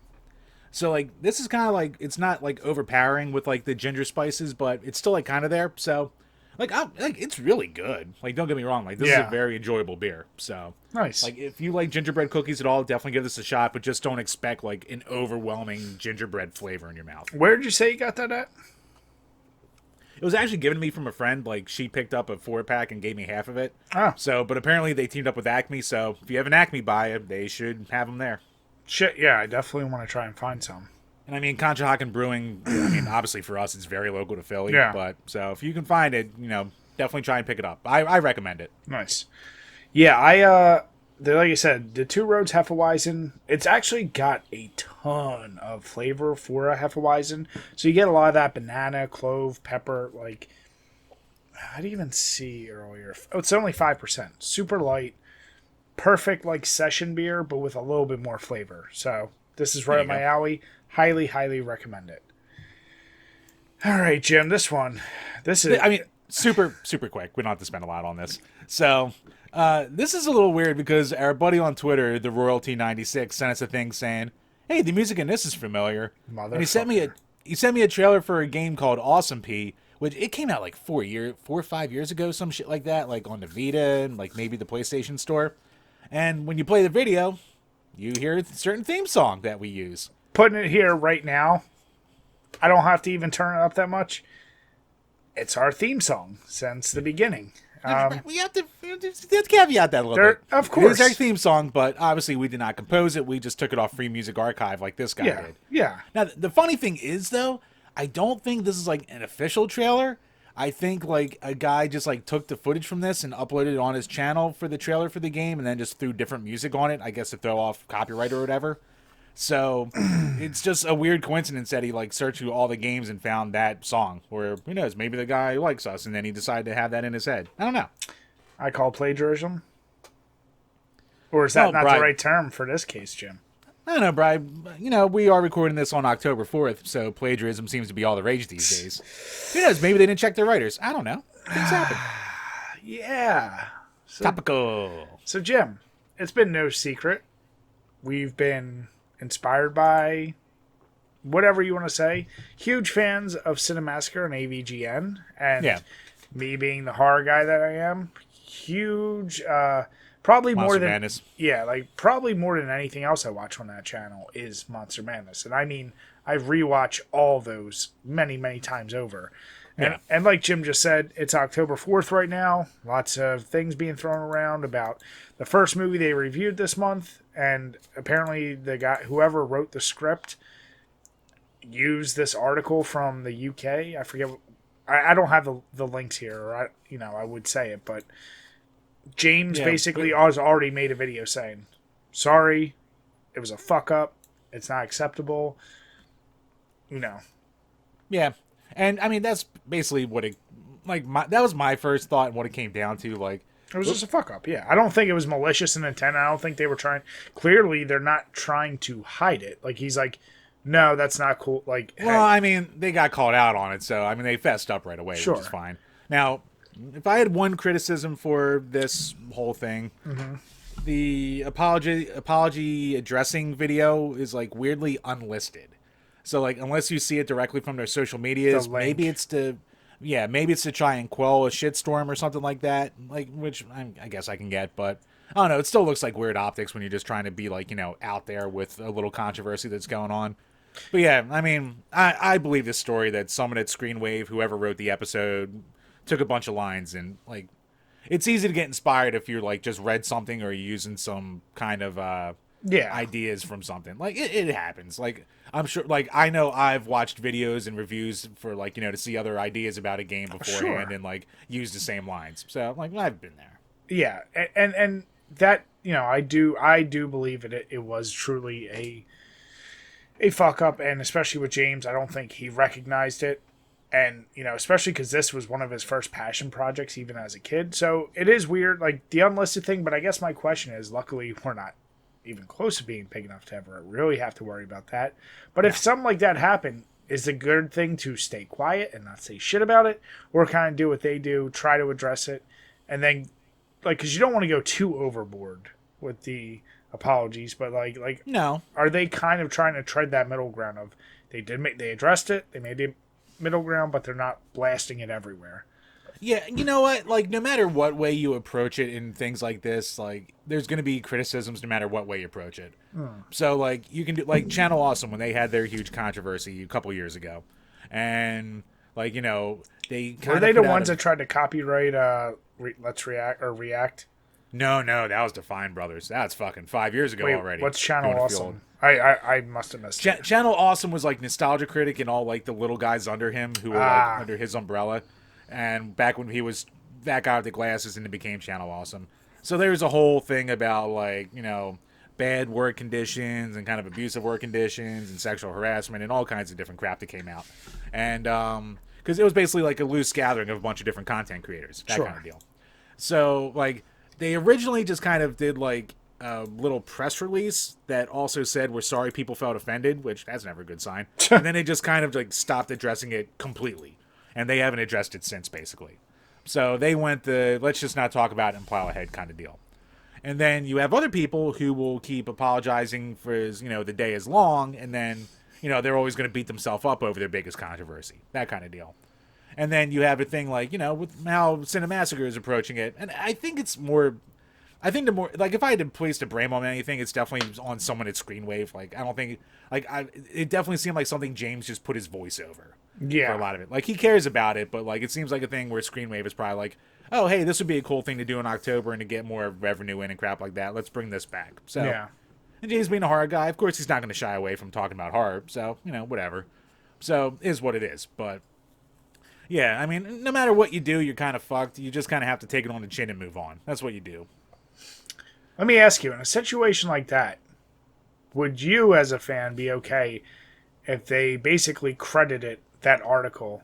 Speaker 2: So like this is kind of like, it's not like overpowering with like the ginger spices, but it's still like kind of there. So like it's really good. Like don't get me wrong, like this is a very enjoyable beer. So
Speaker 1: nice.
Speaker 2: Like if you like gingerbread cookies at all, definitely give this a shot, but just don't expect like an overwhelming gingerbread flavor in your mouth.
Speaker 1: Where did you say you got that at?
Speaker 2: It was actually given to me from a friend. Like, she picked up a 4-pack and gave me half of it.
Speaker 1: Oh.
Speaker 2: So, but apparently they teamed up with Acme, so if you have an Acme buy, they should have them there.
Speaker 1: Shit, yeah, I definitely want to try and find some.
Speaker 2: And I mean, Conshohocken Brewing, I mean, obviously for us, it's very local to Philly.
Speaker 1: Yeah.
Speaker 2: But, so if you can find it, definitely try and pick it up. I recommend it.
Speaker 1: Nice. Yeah, like you said, the Two Roads Hefeweizen, it's actually got a ton of flavor for a Hefeweizen. So you get a lot of that banana, clove, pepper, like, I didn't even see earlier. Oh, it's only 5%. Super light. Perfect, like, session beer, but with a little bit more flavor. So this is right up my alley. Highly, highly recommend it. All right, Jim, this is...
Speaker 2: I mean, super, super quick. We don't have to spend a lot on this. So... this is a little weird because our buddy on Twitter, the Royalty96, sent us a thing saying, "Hey, the music in this is familiar." And he sent me a trailer for a game called Awesome P, which it came out like 4 or 5 years ago, some shit like that, like on the Vita and like maybe the PlayStation Store. And when you play the video, you hear a certain theme song that we use.
Speaker 1: putting it here right now. I don't have to even turn it up that much. It's our theme song since the beginning.
Speaker 2: We have to caveat that a little bit.
Speaker 1: Of course.
Speaker 2: It is our theme song, but obviously we did not compose it. We just took it off Free Music Archive like this guy did.
Speaker 1: Yeah.
Speaker 2: Now, the funny thing is, though, I don't think this is like an official trailer. I think like a guy just like took the footage from this and uploaded it on his channel for the trailer for the game and then just threw different music on it, I guess to throw off copyright or whatever. So it's just a weird coincidence that he like searched through all the games and found that song. Or who knows, maybe the guy likes us and then he decided to have that in his head. I don't know.
Speaker 1: I call plagiarism. Or is that not the right term for this case, Jim?
Speaker 2: I don't know, Brian. You know, we are recording this on October 4th, so plagiarism seems to be all the rage these days. Who knows? Maybe they didn't check their writers. I don't know. Things happen.
Speaker 1: Yeah.
Speaker 2: Topical.
Speaker 1: So, Jim, it's been no secret. We've been inspired by whatever you want to say. Huge fans of Cinemassacre and AVGN. And me being the horror guy that I am, huge... probably
Speaker 2: Monster
Speaker 1: more than
Speaker 2: Madness.
Speaker 1: Yeah, like probably more than anything else I watch on that channel is Monster Madness, and I mean I've rewatched all those many times over. And like Jim just said, it's October 4th right now. Lots of things being thrown around about the first movie they reviewed this month, and apparently the guy whoever wrote the script used this article from the UK. I forget. I don't have the links here, or I would say it, but. James basically has already made a video saying, sorry, it was a fuck up. It's not acceptable.
Speaker 2: Yeah. And I mean, that's basically what it, that was my first thought and what it came down to. Like,
Speaker 1: it was just a fuck up. Yeah. I don't think it was malicious in intent. I don't think they were clearly they're not trying to hide it. Like, he's like, no, that's not cool. Like,
Speaker 2: well, I mean, they got called out on it. So, I mean, they fessed up right away, which is fine. Now, if I had one criticism for this whole thing, the apology addressing video is like weirdly unlisted. So like unless you see it directly from their social medias, maybe it's to try and quell a shitstorm or something like that. Like which I guess I can get, but I don't know. It still looks like weird optics when you're just trying to be like out there with a little controversy that's going on. But yeah, I mean, I believe this story that someone at Screenwave, whoever wrote the episode, took a bunch of lines and like it's easy to get inspired if you're like just read something or you're using some kind of ideas from something. Like it happens. Like I'm sure like I know I've watched videos and reviews for like to see other ideas about a game beforehand and like use the same lines. So like I've been there.
Speaker 1: Yeah, and that I do believe it was truly a fuck up, and especially with James, I don't think he recognized it. And, especially because this was one of his first passion projects, even as a kid. So it is weird, like the unlisted thing. But I guess my question is, luckily, we're not even close to being big enough to ever really have to worry about that. But if something like that happened, is the good thing to stay quiet and not say shit about it? Or kind of do what they do, try to address it. And then, like, because you don't want to go too overboard with the apologies. But, like,
Speaker 2: no.
Speaker 1: Are they kind of trying to tread that middle ground of they addressed it, they made it middle ground, but they're not blasting it everywhere.
Speaker 2: Yeah, you know what? Like, no matter what way you approach it in things like this, like, there's going to be criticisms no matter what way you approach it. So, like, you can do, like, Channel Awesome, when they had their huge controversy a couple years ago. And, like, they kind
Speaker 1: Were they the ones that tried to copyright Let's React or React?
Speaker 2: No, that was Define Brothers. That's fucking 5 years ago already.
Speaker 1: What's Channel Awesome? I must have missed it.
Speaker 2: Channel Awesome was like Nostalgia Critic and all like the little guys under him who were like under his umbrella. And back when he was that guy with the glasses and it became Channel Awesome. So there's a whole thing about like, bad work conditions and kind of abusive work conditions and sexual harassment and all kinds of different crap that came out. And because it was basically like a loose gathering of a bunch of different content creators, that kind of deal. So like they originally just kind of did like a little press release that also said we're sorry people felt offended, which that's never a good sign. And then they just kind of like stopped addressing it completely, and they haven't addressed it since basically. So they went the let's just not talk about it and plow ahead kind of deal. And then you have other people who will keep apologizing for the day is long, and then they're always going to beat themselves up over their biggest controversy, that kind of deal. And then you have a thing like with how Cinemassacre is approaching it, and I think it's more I think the more, like, if I had to place the blame on anything, it's definitely on someone at Screenwave. Like, I don't think, like, it definitely seemed like something James just put his voice over
Speaker 1: Yeah.
Speaker 2: for a lot of it. Like, he cares about it, but, like, it seems like a thing where Screenwave is probably like, oh, hey, this would be a cool thing to do in October and to get more revenue in and crap like that. Let's bring this back. So,
Speaker 1: Yeah.
Speaker 2: and James being a horror guy, of course, he's not going to shy away from talking about horror. So, you know, whatever. So, is what it is. But, yeah, I mean, no matter what you do, you're kind of fucked. You just kind of have to take it on the chin and move on. That's what you do.
Speaker 1: Let me ask you, in a situation like that, would you, as a fan, be okay if they basically credited that article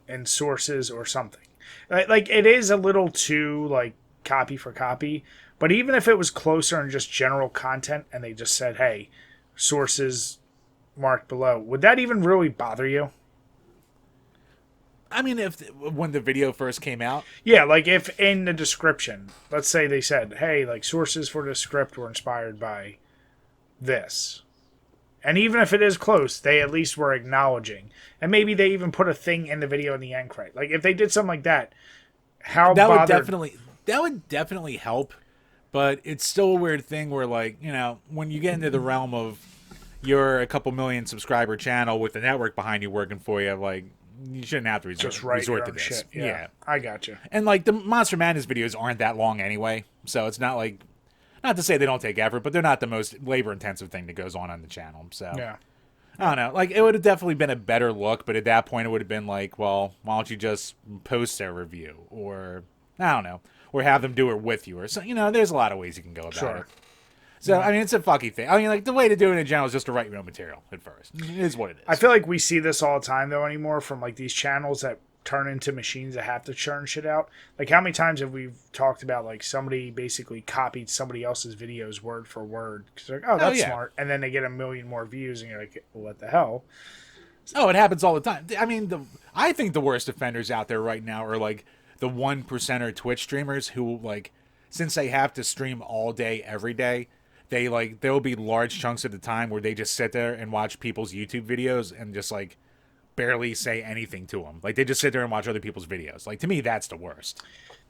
Speaker 1: in sources or something? Like, it is a little too, like, copy for copy, but even if it was closer and just general content and they just said, hey, sources marked below, would that even really bother you?
Speaker 2: I mean, when the video first came out,
Speaker 1: Yeah, like if in the description, let's say they said, hey, like, sources for this script were inspired by this. And even if it is close, they at least were acknowledging. And maybe they even put a thing in the video in the end credit. Like, if they did something like that, how
Speaker 2: that
Speaker 1: bothered...
Speaker 2: would definitely help. But it's still a weird thing where, like, you know, when you get into the realm of you're a couple million subscriber channel with the network behind you working for you, like, you shouldn't have to resort to this.
Speaker 1: Shit. Yeah, I gotcha.
Speaker 2: And, like, the Monster Madness videos aren't that long anyway, so it's not like, not to say they don't take effort, but they're not the most labor-intensive thing that goes on the channel. So,
Speaker 1: Yeah.
Speaker 2: I don't know. Like, it would have definitely been a better look, but at that point it would have been like, well, why don't you just post a review? Or, I don't know. Or have them do it with you. Or so, you know, there's a lot of ways you can go about it. So, I mean, it's a fucky thing. I mean, like, the way to do it in general is just to write your own material at first. It is what it is.
Speaker 1: I feel like we see this all the time, though, anymore from, like, these channels that turn into machines that have to churn shit out. Like, how many times have we talked about, like, somebody basically copied somebody else's videos word for word? Because they're like, oh, that's smart. And then they get a million more views, and you're like, well, what the hell?
Speaker 2: Oh, it happens all the time. I mean, I think the worst offenders out there right now are, like, the 1%er Twitch streamers who, like, since they have to stream all day, every day, there'll be large chunks of the time where they just sit there and watch people's YouTube videos and just, like, barely say anything to them. Like, they just sit there and watch other people's videos. Like, to me, that's the worst.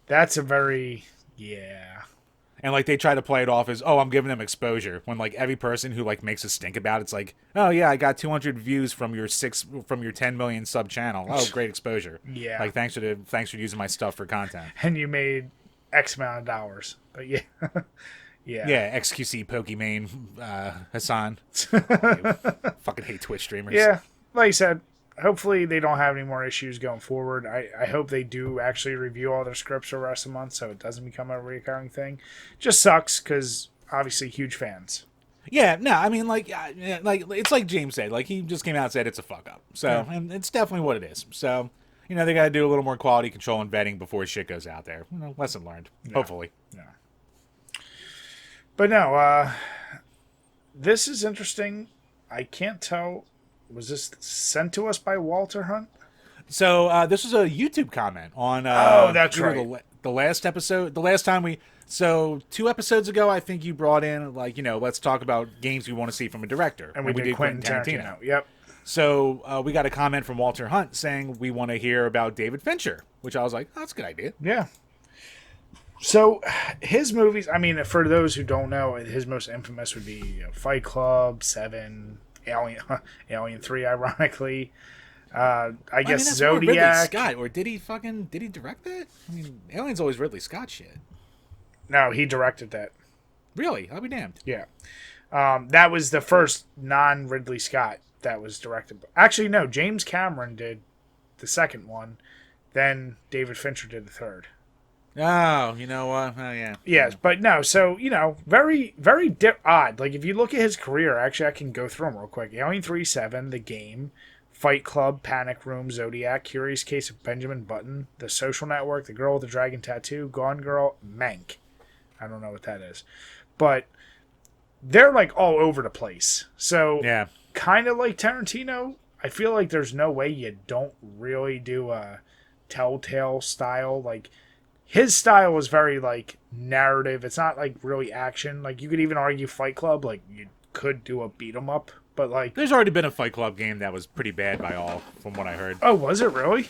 Speaker 1: That's a very... Yeah.
Speaker 2: And, like, they try to play it off as, oh, I'm giving them exposure. When, like, every person who, like, makes a stink about it's like, oh, yeah, I got 200 views from your 10 million sub channel. Oh, great exposure.
Speaker 1: Yeah.
Speaker 2: Like, thanks for using my stuff for content.
Speaker 1: And you made X amount of dollars. But, yeah. Yeah.
Speaker 2: Yeah, XQC Pokimane, Hassan. Fucking hate Twitch streamers.
Speaker 1: Yeah. Like I said, hopefully they don't have any more issues going forward. I hope they do actually review all their scripts for the rest of the month so it doesn't become a recurring thing. Just sucks because obviously huge fans.
Speaker 2: Yeah, no, I mean, like it's like James said. Like, he just came out and said it's a fuck up. So, and it's definitely what it is. So, you know, they got to do a little more quality control and vetting before shit goes out there. You know, lesson learned. Yeah. Hopefully.
Speaker 1: Yeah. But no, this is interesting. I can't tell. Was this sent to us by Walter Hunt?
Speaker 2: So this was a YouTube comment on.
Speaker 1: Oh, that's right.
Speaker 2: The last episode, the last time so 2 episodes ago, I think you brought in, like, you know, let's talk about games we want to see from a director,
Speaker 1: and we did Quentin Tarantino. Yep.
Speaker 2: So we got a comment from Walter Hunt saying we want to hear about David Fincher, which I was like, oh, that's a good idea.
Speaker 1: Yeah. So his movies, I mean, for those who don't know, his most infamous would be Fight Club, Seven, Alien 3, ironically. I guess
Speaker 2: that's
Speaker 1: Zodiac.
Speaker 2: Ridley Scott, or did he direct that? I mean, Alien's always Ridley Scott shit.
Speaker 1: No, he directed that.
Speaker 2: Really? I'll be damned.
Speaker 1: Yeah. That was the first non-Ridley Scott that was directed. Actually, no, James Cameron did the second one. Then David Fincher did the third.
Speaker 2: Oh, you know what? Oh, yeah.
Speaker 1: Yes, but no, so, you know, very, very odd. Like, if you look at his career, actually, I can go through them real quick. Alien 3, 7, The Game, Fight Club, Panic Room, Zodiac, Curious Case of Benjamin Button, The Social Network, The Girl with the Dragon Tattoo, Gone Girl, Mank. I don't know what that is. But they're, like, all over the place. So,
Speaker 2: yeah,
Speaker 1: kind of like Tarantino, I feel like there's no way you don't really do a Telltale style. Like, his style is very, like, narrative. It's not, like, really action. Like, you could even argue Fight Club. Like, you could do a beat-em-up, but, like...
Speaker 2: There's already been a Fight Club game that was pretty bad by all, from what I heard.
Speaker 1: Oh, was it really?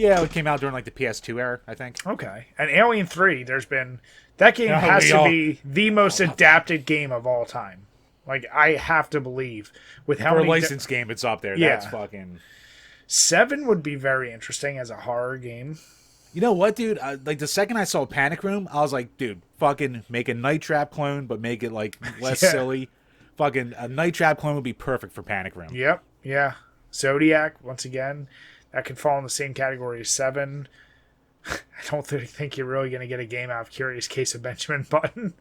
Speaker 2: Yeah, it came out during like the PS2 era, I think.
Speaker 1: Okay. And Alien 3, that game
Speaker 2: Oh,
Speaker 1: has
Speaker 2: we
Speaker 1: to
Speaker 2: all-
Speaker 1: be the most adapted game of all time. Like, I have to believe with how
Speaker 2: For a
Speaker 1: many
Speaker 2: licensed game, it's up there.
Speaker 1: Yeah.
Speaker 2: That's fucking...
Speaker 1: 7 would be very interesting as a horror game.
Speaker 2: You know what, dude? Like, the second I saw Panic Room, I was like, dude, fucking make a Night Trap clone, but make it, like, less
Speaker 1: Yeah.
Speaker 2: silly. Fucking a Night Trap clone would be perfect for Panic Room.
Speaker 1: Yep. Yeah. Zodiac, once again, that could fall in the same category as 7. I don't think you're really going to get a game out of Curious Case of Benjamin Button.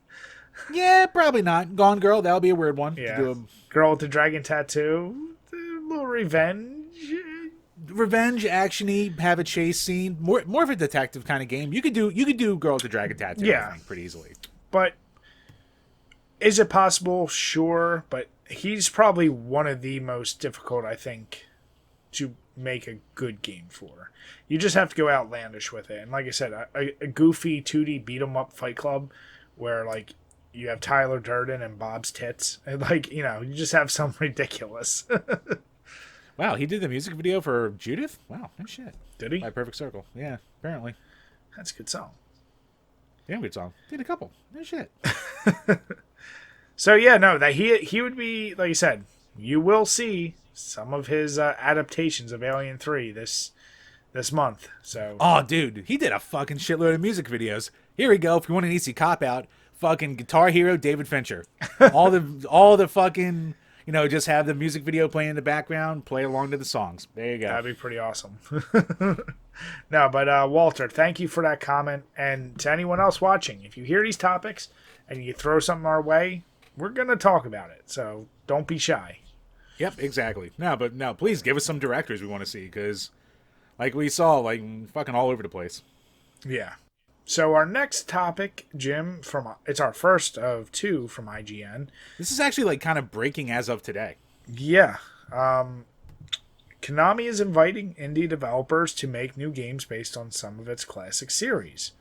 Speaker 2: Yeah, probably not. Gone Girl, that'll be a weird one.
Speaker 1: Yeah.
Speaker 2: To do
Speaker 1: Girl with the Dragon Tattoo, a little revenge.
Speaker 2: a revenge, action-y, have a chase scene. More of a detective kind of game. You could do Girl with the Dragon Tattoo,
Speaker 1: Yeah.
Speaker 2: I think, pretty easily.
Speaker 1: But is it possible? Sure. But he's probably one of the most difficult, I think, to make a good game for. You just have to go outlandish with it. And like I said, a goofy 2D beat-em-up Fight Club where, like, you have Tyler Durden and Bob's tits. And, like, you know, you just have some ridiculous.
Speaker 2: Wow, he did the music video for Judith? Wow, no shit.
Speaker 1: Did he?
Speaker 2: By Perfect Circle. Yeah, apparently.
Speaker 1: That's a good song.
Speaker 2: Damn good song. Did a couple. No shit.
Speaker 1: So, yeah, no, that he would be, like you said, you will see some of his adaptations of Alien 3 this month. So
Speaker 2: Oh, dude, he did a fucking shitload of music videos. Here we go. If you want an easy cop-out, fucking Guitar Hero David Fincher. All the fucking, you know, just have the music video playing in the background, play along to the songs. There you go.
Speaker 1: that'd be pretty awesome. No, but Walter, thank you for that comment. And to anyone else watching, if you hear these topics and you throw something our way, we're going to talk about it. So don't be shy.
Speaker 2: Yep, exactly. No, please give us some directors we want to see, because like we saw, like, fucking all over the place.
Speaker 1: Yeah. So our next topic, Jim, it's our first of 2 from IGN.
Speaker 2: This is actually, like, kind of breaking as of today.
Speaker 1: Yeah. Konami is inviting indie developers to make new games based on some of its classic series.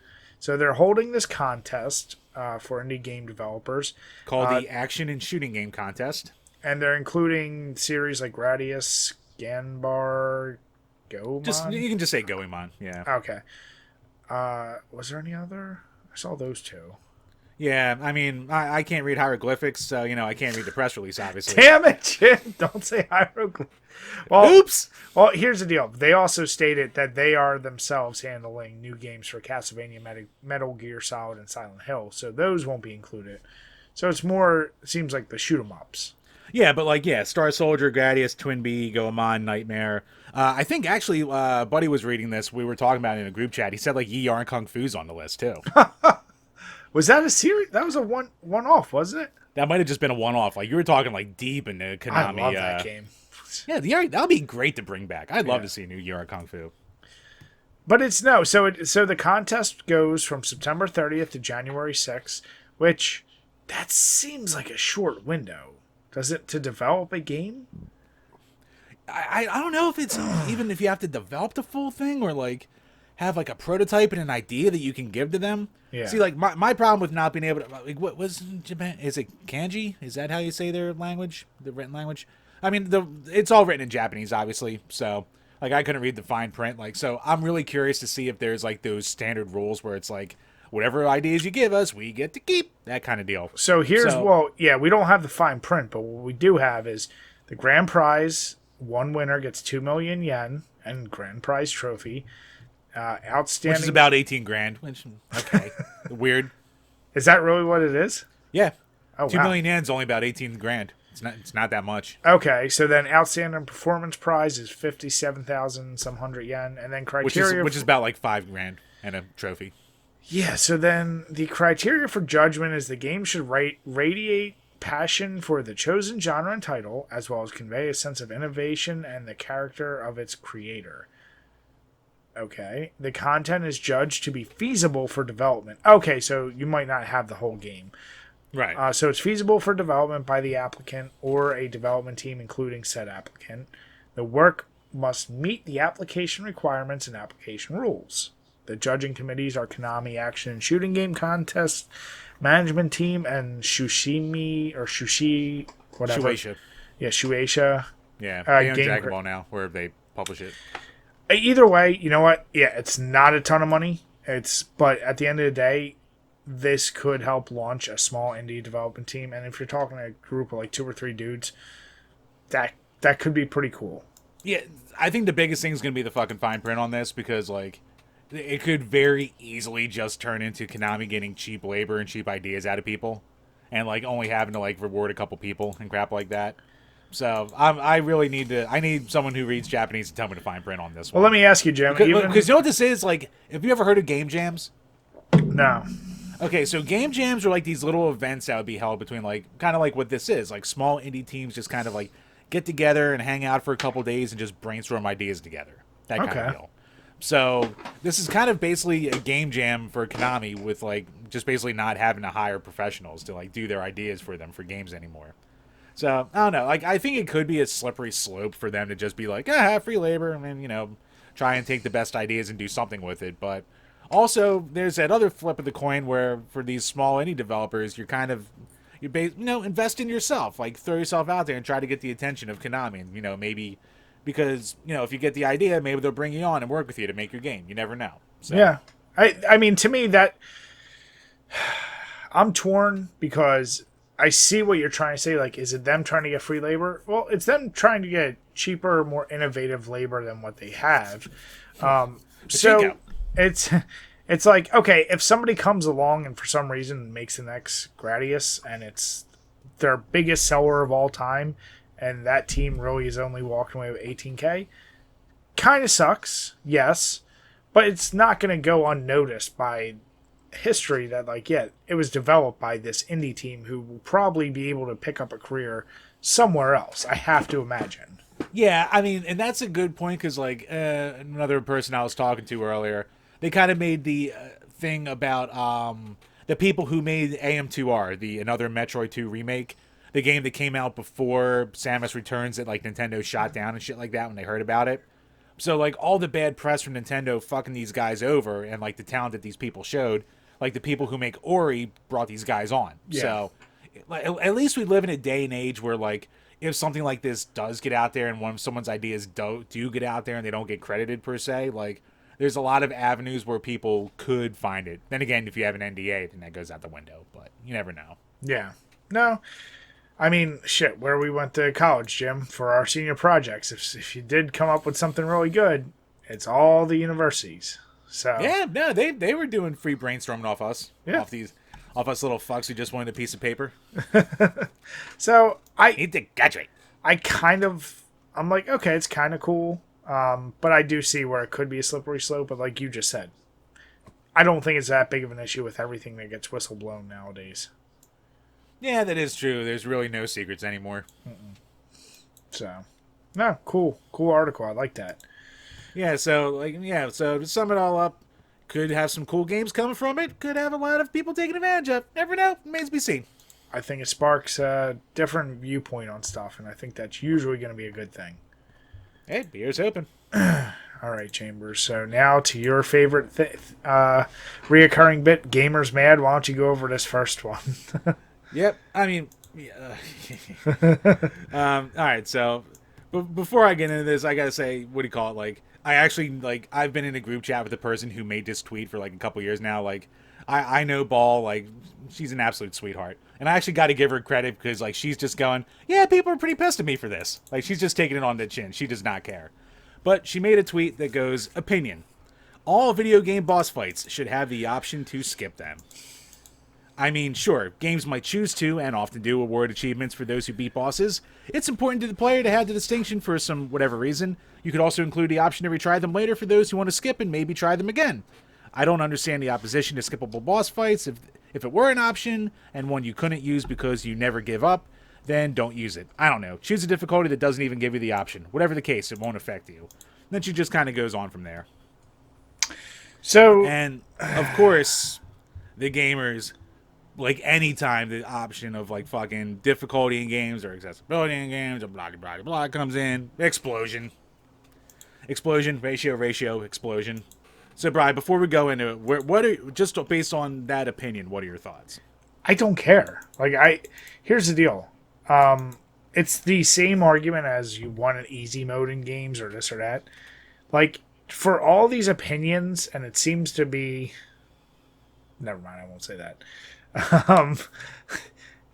Speaker 1: So they're holding this contest for indie game developers.
Speaker 2: Called the Action and Shooting Game Contest.
Speaker 1: And they're including series like Gradius, Ganbar, Gomon.
Speaker 2: You can just say Goemon, yeah.
Speaker 1: Okay. Was there any other? I saw those 2.
Speaker 2: Yeah, I mean, I can't read hieroglyphics, so, you know, I can't read the press release, obviously.
Speaker 1: Damn it, Jim! Don't say hieroglyph. Well,
Speaker 2: Oops!
Speaker 1: Well, here's the deal. They also stated that they are themselves handling new games for Castlevania, Metal Gear Solid, and Silent Hill, so those won't be included. So it's more, seems like the shoot 'em ups.
Speaker 2: Yeah, but like, yeah, Star Soldier, Gradius, Twin Bee, Goemon, Nightmare. I think actually, Buddy was reading this. We were talking about it in a group chat. He said like Yi Yarn Kung Fu's on the list too.
Speaker 1: Was that a series? That was a one-off, wasn't it?
Speaker 2: That might have just been a one-off. Like you were talking like deep into Konami.
Speaker 1: I love that game.
Speaker 2: Yeah, that'll be great to bring back. I'd love to see a new Yi Yarn Kung Fu.
Speaker 1: But it's no. So the contest goes from September 30th to January 6th, which that seems like a short window. Does it to develop a game?
Speaker 2: I don't know if it's even if you have to develop the full thing or like have like a prototype and an idea that you can give to them.
Speaker 1: Yeah.
Speaker 2: See, like my problem with not being able to like what was Japan? Is it kanji? Is that how you say their language? The written language? I mean, it's all written in Japanese, obviously. So like I couldn't read the fine print. Like so, I'm really curious to see if there's like those standard rules where it's like whatever ideas you give us, we get to keep, that kind of deal.
Speaker 1: So we don't have the fine print, but what we do have is the grand prize. One winner gets 2 million yen and grand prize trophy. Outstanding.
Speaker 2: Which is about 18 grand. Which, okay. Weird.
Speaker 1: Is that really what it is?
Speaker 2: Yeah.
Speaker 1: Oh,
Speaker 2: 2 million yen's only about 18 grand. It's not that much.
Speaker 1: Okay, so then outstanding performance prize is 57,000 some hundred yen, and then criteria
Speaker 2: which is about like 5 grand and a trophy.
Speaker 1: Yeah, so then the criteria for judgment is the game should radiate passion for the chosen genre and title, as well as convey a sense of innovation and the character of its creator. Okay. The content is judged to be feasible for development. Okay, so you might not have the whole game.
Speaker 2: Right.
Speaker 1: So it's feasible for development by the applicant or a development team, including said applicant. The work must meet the application requirements and application rules. The judging committees are Konami Action and Shooting Game Contest Management Team and Shushi, whatever.
Speaker 2: Shueisha.
Speaker 1: Yeah, Shueisha.
Speaker 2: Yeah. They own
Speaker 1: Game
Speaker 2: Dragon Ball now, where they publish it.
Speaker 1: Either way, you know what? Yeah, it's not a ton of money. But at the end of the day, this could help launch a small indie development team. And if you're talking a group of like 2 or 3 dudes, that could be pretty cool.
Speaker 2: Yeah, I think the biggest thing is going to be the fucking fine print on this, because like it could very easily just turn into Konami getting cheap labor and cheap ideas out of people, and like only having to like reward a couple people and crap like that. So I need someone who reads Japanese to tell me the fine print on this one.
Speaker 1: Well, let me ask you, Jim.
Speaker 2: Because you know what this is? Like, have you ever heard of game jams?
Speaker 1: No.
Speaker 2: Okay, so game jams are like these little events that would be held between like kind of like what this is, like small indie teams just kind of like get together and hang out for a couple days and just brainstorm ideas together. That kind of deal. So this is kind of basically a game jam for Konami, with like just basically not having to hire professionals to like do their ideas for them for games anymore. So I don't know. Like, I think it could be a slippery slope for them to just be like, free labor, and then, you know, try and take the best ideas and do something with it. But also, there's that other flip of the coin where for these small indie developers, invest in yourself. Like, throw yourself out there and try to get the attention of Konami. And, you know, maybe because, you know, if you get the idea, maybe they'll bring you on and work with you to make your game. You never know. So.
Speaker 1: Yeah. I mean, to me, that I'm torn, because I see what you're trying to say. Like, is it them trying to get free labor? Well, it's them trying to get cheaper, more innovative labor than what they have. So it's like, okay, if somebody comes along and for some reason makes the next Gradius and it's their biggest seller of all time, and that team really is only walking away with $18K, kind of sucks, yes, but it's not going to go unnoticed by history that, like, yeah, it was developed by this indie team who will probably be able to pick up a career somewhere else, I have to imagine.
Speaker 2: Yeah, I mean, and that's a good point, because like another person I was talking to earlier, they kind of made the thing about the people who made AM2R, another Metroid 2 remake, the game that came out before Samus Returns that like Nintendo shot down and shit like that when they heard about it. So like all the bad press from Nintendo fucking these guys over, and like the talent that these people showed, like the people who make Ori brought these guys on. Yeah. So at least we live in a day and age where like if something like this does get out there and one of someone's ideas do get out there and they don't get credited per se, like there's a lot of avenues where people could find it. Then again, if you have an NDA, then that goes out the window, but you never know.
Speaker 1: Yeah. No. I mean, shit, where we went to college, Jim, for our senior projects, if you did come up with something really good, it's all the universities. So
Speaker 2: yeah, no, they were doing free brainstorming off us.
Speaker 1: Yeah.
Speaker 2: Off us little fucks who just wanted a piece of paper.
Speaker 1: So I
Speaker 2: need to graduate.
Speaker 1: I'm like, okay, it's kind of cool. But I do see where it could be a slippery slope. But like you just said, I don't think it's that big of an issue with everything that gets whistleblown nowadays.
Speaker 2: Yeah, that is true. There's really no secrets anymore.
Speaker 1: So, no, cool article. I like that.
Speaker 2: Yeah, so to sum it all up, could have some cool games coming from it. Could have a lot of people taking advantage of. Never know. Remains to be seen.
Speaker 1: I think it sparks a different viewpoint on stuff, and I think that's usually going to be a good thing.
Speaker 2: Hey, beer's open.
Speaker 1: All right, Chambers. So now to your favorite reoccurring bit, Gamers Mad. Why don't you go over this first one?
Speaker 2: Yep. I mean, yeah. All right. So, before I get into this, I gotta say, what do you call it? Like, I actually I've been in a group chat with the person who made this tweet for like a couple years now. Like, I know Ball. Like, she's an absolute sweetheart, and I actually got to give her credit because like she's just going, yeah, people are pretty pissed at me for this. Like, she's just taking it on the chin. She does not care. But she made a tweet that goes, opinion: all video game boss fights should have the option to skip them. I mean, sure, games might choose to, and often do, award achievements for those who beat bosses. It's important to the player to have the distinction for some whatever reason. You could also include the option to retry them later for those who want to skip and maybe try them again. I don't understand the opposition to skippable boss fights. If it were an option, and one you couldn't use because you never give up, then don't use it. I don't know. Choose a difficulty that doesn't even give you the option. Whatever the case, it won't affect you. Then she just kind of goes on from there.
Speaker 1: So,
Speaker 2: and, of course, the gamers... like anytime the option of like fucking difficulty in games or accessibility in games or blah blah blah comes in, explosion, ratio, explosion. So, Brian, before we go into it, what are just based on that opinion? What are your thoughts?
Speaker 1: I don't care. Here's the deal. It's the same argument as you want an easy mode in games or this or that. Like, for all these opinions, and it seems to be... Never mind, I won't say that.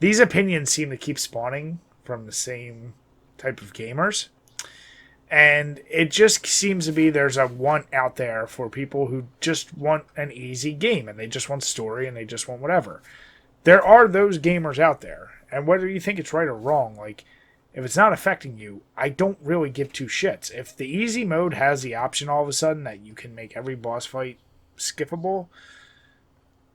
Speaker 1: These opinions seem to keep spawning from the same type of gamers. And it just seems to be there's a want out there for people who just want an easy game, and they just want story, and they just want whatever. There are those gamers out there, and whether you think it's right or wrong, like, if it's not affecting you, I don't really give two shits. If the easy mode has the option all of a sudden that you can make every boss fight skippable,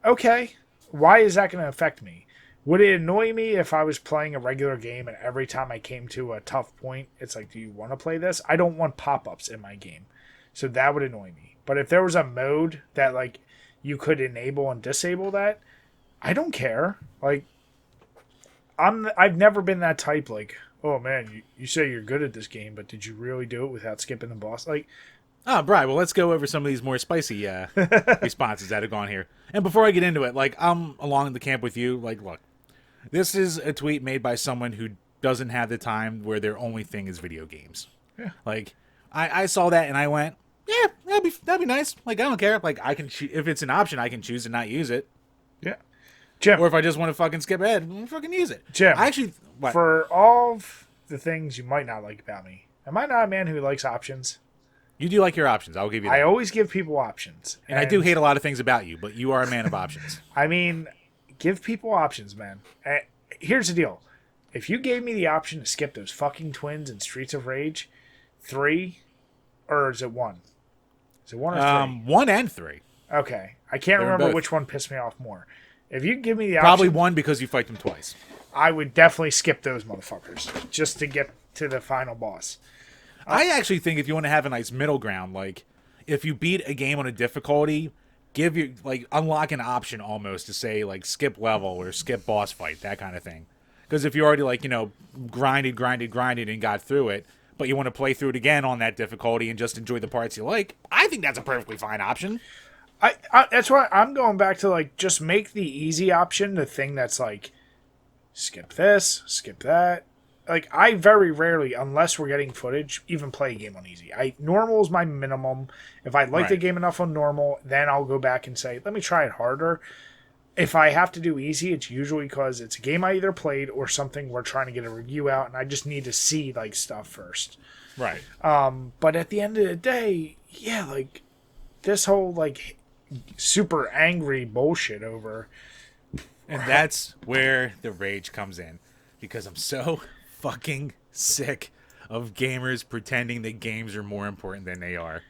Speaker 1: okay, why is that going to affect me? Would it annoy me if I was playing a regular game and every time I came to a tough point, it's like, do you want to play this? I don't want pop-ups in my game. So that would annoy me. But if there was a mode that, like, you could enable and disable that, I don't care. Like, I've never been that type, like, oh man, you say you're good at this game, but did you really do it without skipping the boss? Like,
Speaker 2: oh, Brian, well, let's go over some of these more spicy responses that have gone here. And before I get into it, like, I'm along the camp with you. Like, look, this is a tweet made by someone who doesn't have the time where their only thing is video games.
Speaker 1: Yeah.
Speaker 2: Like, I saw that and I went, yeah, that'd be nice. Like, I don't care. Like, I can if it's an option, I can choose to not use it.
Speaker 1: Yeah. Jim.
Speaker 2: Or if I just want to fucking skip ahead, I'll fucking use it.
Speaker 1: Jim.
Speaker 2: I actually, what?
Speaker 1: For all of the things you might not like about me, am I not a man who likes options?
Speaker 2: You do like your options. I'll give you that.
Speaker 1: I always give people options.
Speaker 2: And I do hate a lot of things about you, but you are a man of options.
Speaker 1: I mean, give people options, man. Here's the deal. If you gave me the option to skip those fucking twins in Streets of Rage 3, or is it 1? Is it 1 or 3?
Speaker 2: 1 and 3.
Speaker 1: Okay. I can't remember
Speaker 2: both.
Speaker 1: which one pissed me off more. If you give me the
Speaker 2: Probably
Speaker 1: option...
Speaker 2: 1 because you fight them twice.
Speaker 1: I would definitely skip those motherfuckers just to get to the final boss.
Speaker 2: I actually think if you want to have a nice middle ground, like, if you beat a game on a difficulty, unlock an option almost to say, like, skip level or skip boss fight, that kind of thing. Because if you already, like, grinded and got through it, but you want to play through it again on that difficulty and just enjoy the parts you like, I think that's a perfectly fine option.
Speaker 1: I that's why I'm going back to, like, just make the easy option the thing that's, like, skip this, skip that. Like, I very rarely, unless we're getting footage, even play a game on easy. Normal is my minimum. If I like the game enough on normal, then I'll go back and say, let me try it harder. If I have to do easy, it's usually because it's a game I either played or something we're trying to get a review out, and I just need to see, like, stuff first.
Speaker 2: Right.
Speaker 1: But at the end of the day, yeah, like, this whole, like, super angry bullshit over...
Speaker 2: And that's where the rage comes in. Because I'm so fucking sick of gamers pretending that games are more important than they are.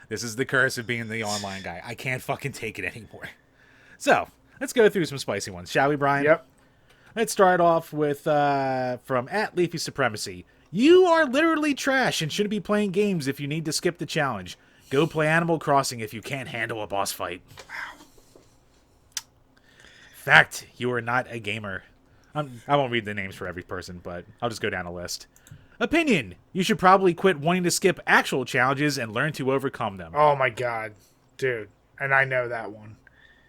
Speaker 2: This is the curse of being the online guy. I can't fucking take it anymore. So, let's go through some spicy ones, shall we, Brian?
Speaker 1: Yep.
Speaker 2: Let's start off with, from @LeafySupremacy. You are literally trash and shouldn't be playing games if you need to skip the challenge. Go play Animal Crossing if you can't handle a boss fight. Wow. Fact, you are not a gamer. I won't read the names for every person, but I'll just go down a list. Opinion. You should probably quit wanting to skip actual challenges and learn to overcome them.
Speaker 1: Oh my god. Dude. And I know that one.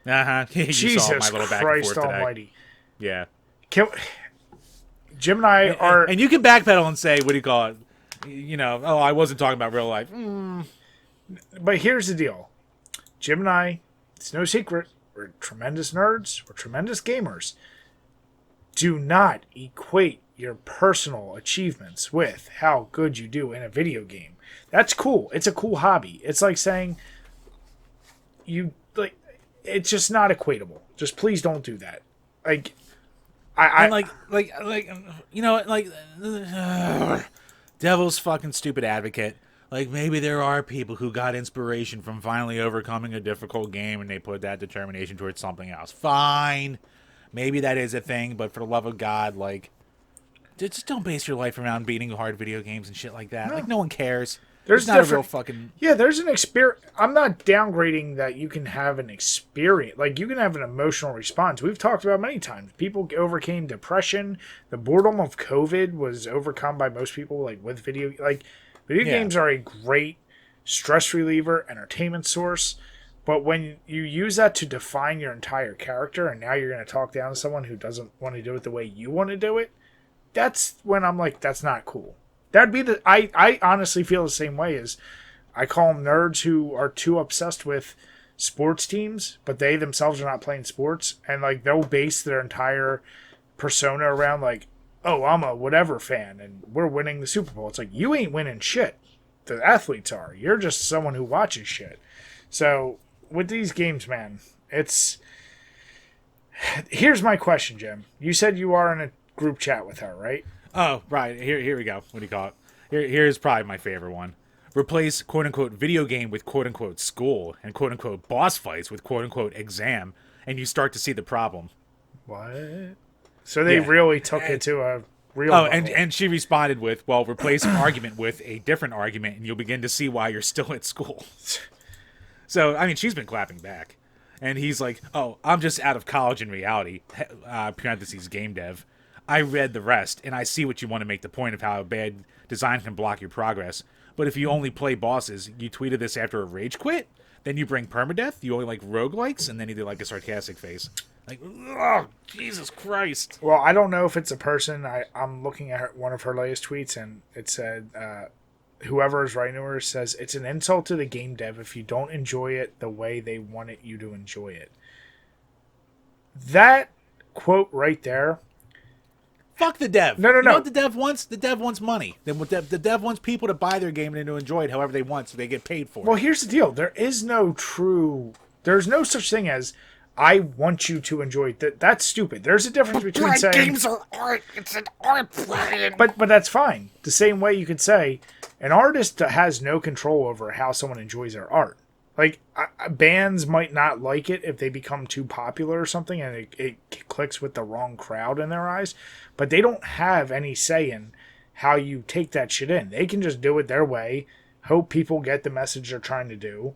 Speaker 2: Uh-huh.
Speaker 1: Jesus
Speaker 2: saw my little back
Speaker 1: Christ
Speaker 2: and forth today.
Speaker 1: almighty.
Speaker 2: Yeah.
Speaker 1: Jim and I are...
Speaker 2: And you can backpedal and say, what do you call it? I wasn't talking about real life.
Speaker 1: But here's the deal. Jim and I, it's no secret, we're tremendous nerds, we're tremendous gamers. Do not equate your personal achievements with how good you do in a video game. That's cool. It's a cool hobby. It's like saying it's just not equatable. Just please don't do that.
Speaker 2: Devil's fucking stupid advocate. Like, maybe there are people who got inspiration from finally overcoming a difficult game and they put that determination towards something else. Fine. Maybe that is a thing, but for the love of God, like, just don't base your life around beating hard video games and shit like that. No. Like, no one cares. There's not a real fucking...
Speaker 1: Yeah, there's an experience. I'm not downgrading that you can have an experience. Like, you can have an emotional response. We've talked about many times. People overcame depression. The boredom of COVID was overcome by most people, like, with video... Like, video games are a great stress reliever, entertainment source. But when you use that to define your entire character, and now you're going to talk down to someone who doesn't want to do it the way you want to do it, that's when I'm like, that's not cool. That'd be I honestly feel the same way as I call them nerds who are too obsessed with sports teams, but they themselves are not playing sports, and like they'll base their entire persona around like, oh, I'm a whatever fan, and we're winning the Super Bowl. It's like, you ain't winning shit. The athletes are. You're just someone who watches shit. So with these games, man, here's my question, Jim. You said you are in a group chat with her, right?
Speaker 2: Oh, right. Here we go. What do you call it? Here's probably my favorite one. Replace quote-unquote video game with quote-unquote school and quote-unquote boss fights with quote-unquote exam, and you start to see the problem.
Speaker 1: What? So they really took it to a real level.
Speaker 2: And she responded with, well, replace an argument with a different argument, and you'll begin to see why you're still at school. So, I mean, she's been clapping back. And he's like, oh, I'm just out of college in reality, parentheses game dev. I read the rest, and I see what you want to make the point of how bad design can block your progress. But if you only play bosses, you tweeted this after a rage quit, then you bring permadeath, you only like roguelikes, and then you do like a sarcastic face. Like, oh, Jesus Christ.
Speaker 1: Well, I don't know if it's a person. I'm looking at one of her latest tweets, and it said, whoever is writing to her says, it's an insult to the game dev if you don't enjoy it the way they wanted you to enjoy it. That quote right there.
Speaker 2: Fuck the dev.
Speaker 1: No.
Speaker 2: You know what the dev wants? The dev wants money. The dev wants people to buy their game and to enjoy it however they want, so they get paid for it.
Speaker 1: Well, here's the deal. There's no such thing as, I want you to enjoy it. That's stupid. There's a difference between saying...
Speaker 3: games are art. It's an art form.
Speaker 1: But that's fine. The same way you could say, an artist has no control over how someone enjoys their art. Like, bands might not like it if they become too popular or something and it clicks with the wrong crowd in their eyes, but they don't have any say in how you take that shit in. They can just do it their way, hope people get the message they're trying to do.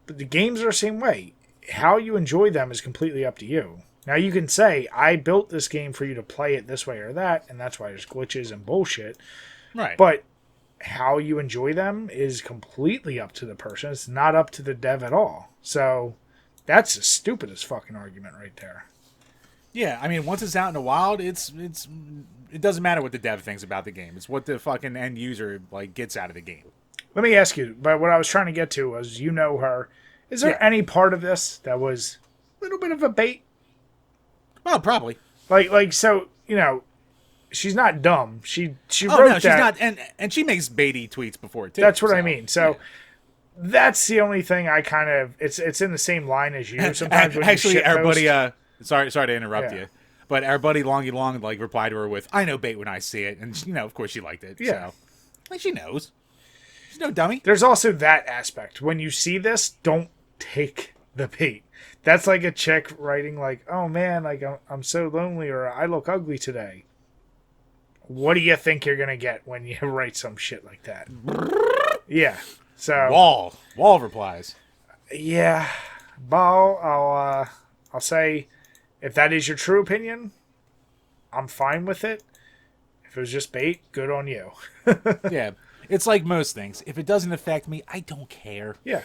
Speaker 1: But the games are the same way. How you enjoy them is completely up to you. Now, you can say, I built this game for you to play it this way or that, and that's why there's glitches and bullshit.
Speaker 2: Right.
Speaker 1: But how you enjoy them is completely up to the person. It's not up to the dev at all. So that's the stupidest fucking argument right there.
Speaker 2: Yeah, I mean, once it's out in the wild, it doesn't matter what the dev thinks about the game. It's what the fucking end user like gets out of the game.
Speaker 1: Let me ask you, but what I was trying to get to was, you know her. Is there any part of this that was a little bit of a bait?
Speaker 2: Well, probably.
Speaker 1: Like so, you know, she's not dumb. She wrote that.
Speaker 2: She's not, and she makes baity tweets before too.
Speaker 1: That's what I mean. So that's the only thing I kind of it's in the same line as you. Sometimes when
Speaker 2: actually,
Speaker 1: you
Speaker 2: everybody. Sorry to interrupt you, but everybody Longy Long like replied to her with, "I know bait when I see it," and of course she liked it.
Speaker 1: Yeah,
Speaker 2: so, like she knows. She's no dummy.
Speaker 1: There's also that aspect. When you see this, don't take the bait. That's like a chick writing like, "Oh man, like I'm so lonely," or "I look ugly today." What do you think you're gonna get when you write some shit like that? Yeah. So
Speaker 2: wall replies.
Speaker 1: Yeah, Ball. I'll say, if that is your true opinion, I'm fine with it. If it was just bait, good on you.
Speaker 2: Yeah, it's like most things. If it doesn't affect me, I don't care.
Speaker 1: Yeah.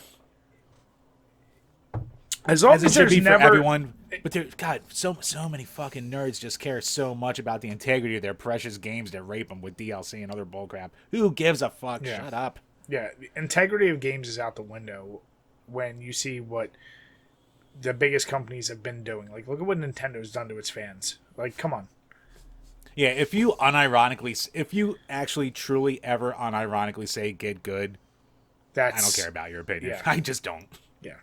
Speaker 1: As long as
Speaker 2: it should
Speaker 1: there's
Speaker 2: be
Speaker 1: never...
Speaker 2: for everyone. But God, so many fucking nerds just care so much about the integrity of their precious games that rape them with DLC and other bullcrap. Who gives a fuck?
Speaker 1: Yeah.
Speaker 2: Shut up.
Speaker 1: Yeah, the integrity of games is out the window when you see what the biggest companies have been doing. Like, look at what Nintendo's done to its fans. Like, come on.
Speaker 2: Yeah, if you actually truly ever unironically say get good, I don't care about your opinion.
Speaker 1: Yeah.
Speaker 2: I just don't.
Speaker 1: Yeah.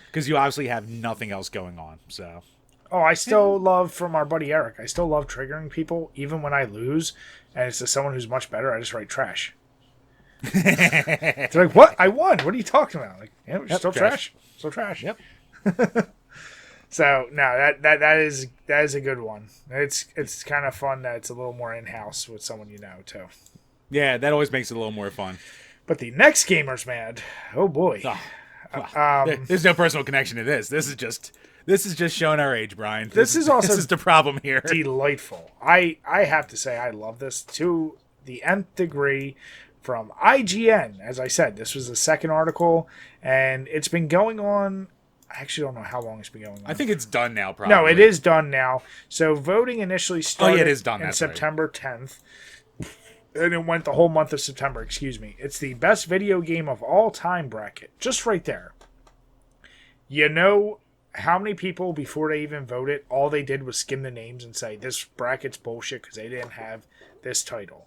Speaker 2: Because you obviously have nothing else going on, so...
Speaker 1: Oh, I still love, from our buddy Eric, I still love triggering people, even when I lose, and it's to someone who's much better, I just write trash. They're like, what? I won. What are you talking about? Like, yeah, we're still trash. Still trash.
Speaker 2: Yep.
Speaker 1: So, no, that is a good one. It's kind of fun that it's a little more in-house with someone you know, too.
Speaker 2: Yeah, that always makes it a little more fun.
Speaker 1: But the next gamer's mad. Oh, boy.
Speaker 2: There's no personal connection to this. This is just showing our age, Brian.
Speaker 1: This is also
Speaker 2: this is the problem here.
Speaker 1: Delightful. I have to say I love this to the nth degree from IGN. As I said, this was the second article, and it's been going on. I actually don't know how long it's been going on.
Speaker 2: I think it's done now, probably.
Speaker 1: No, it is done now. So voting initially started
Speaker 2: it is done.
Speaker 1: in September 10th. And it went the whole month of September, excuse me. It's the best video game of all time bracket. Just right there. You know how many people, before they even voted, all they did was skim the names and say, this bracket's bullshit because they didn't have this title.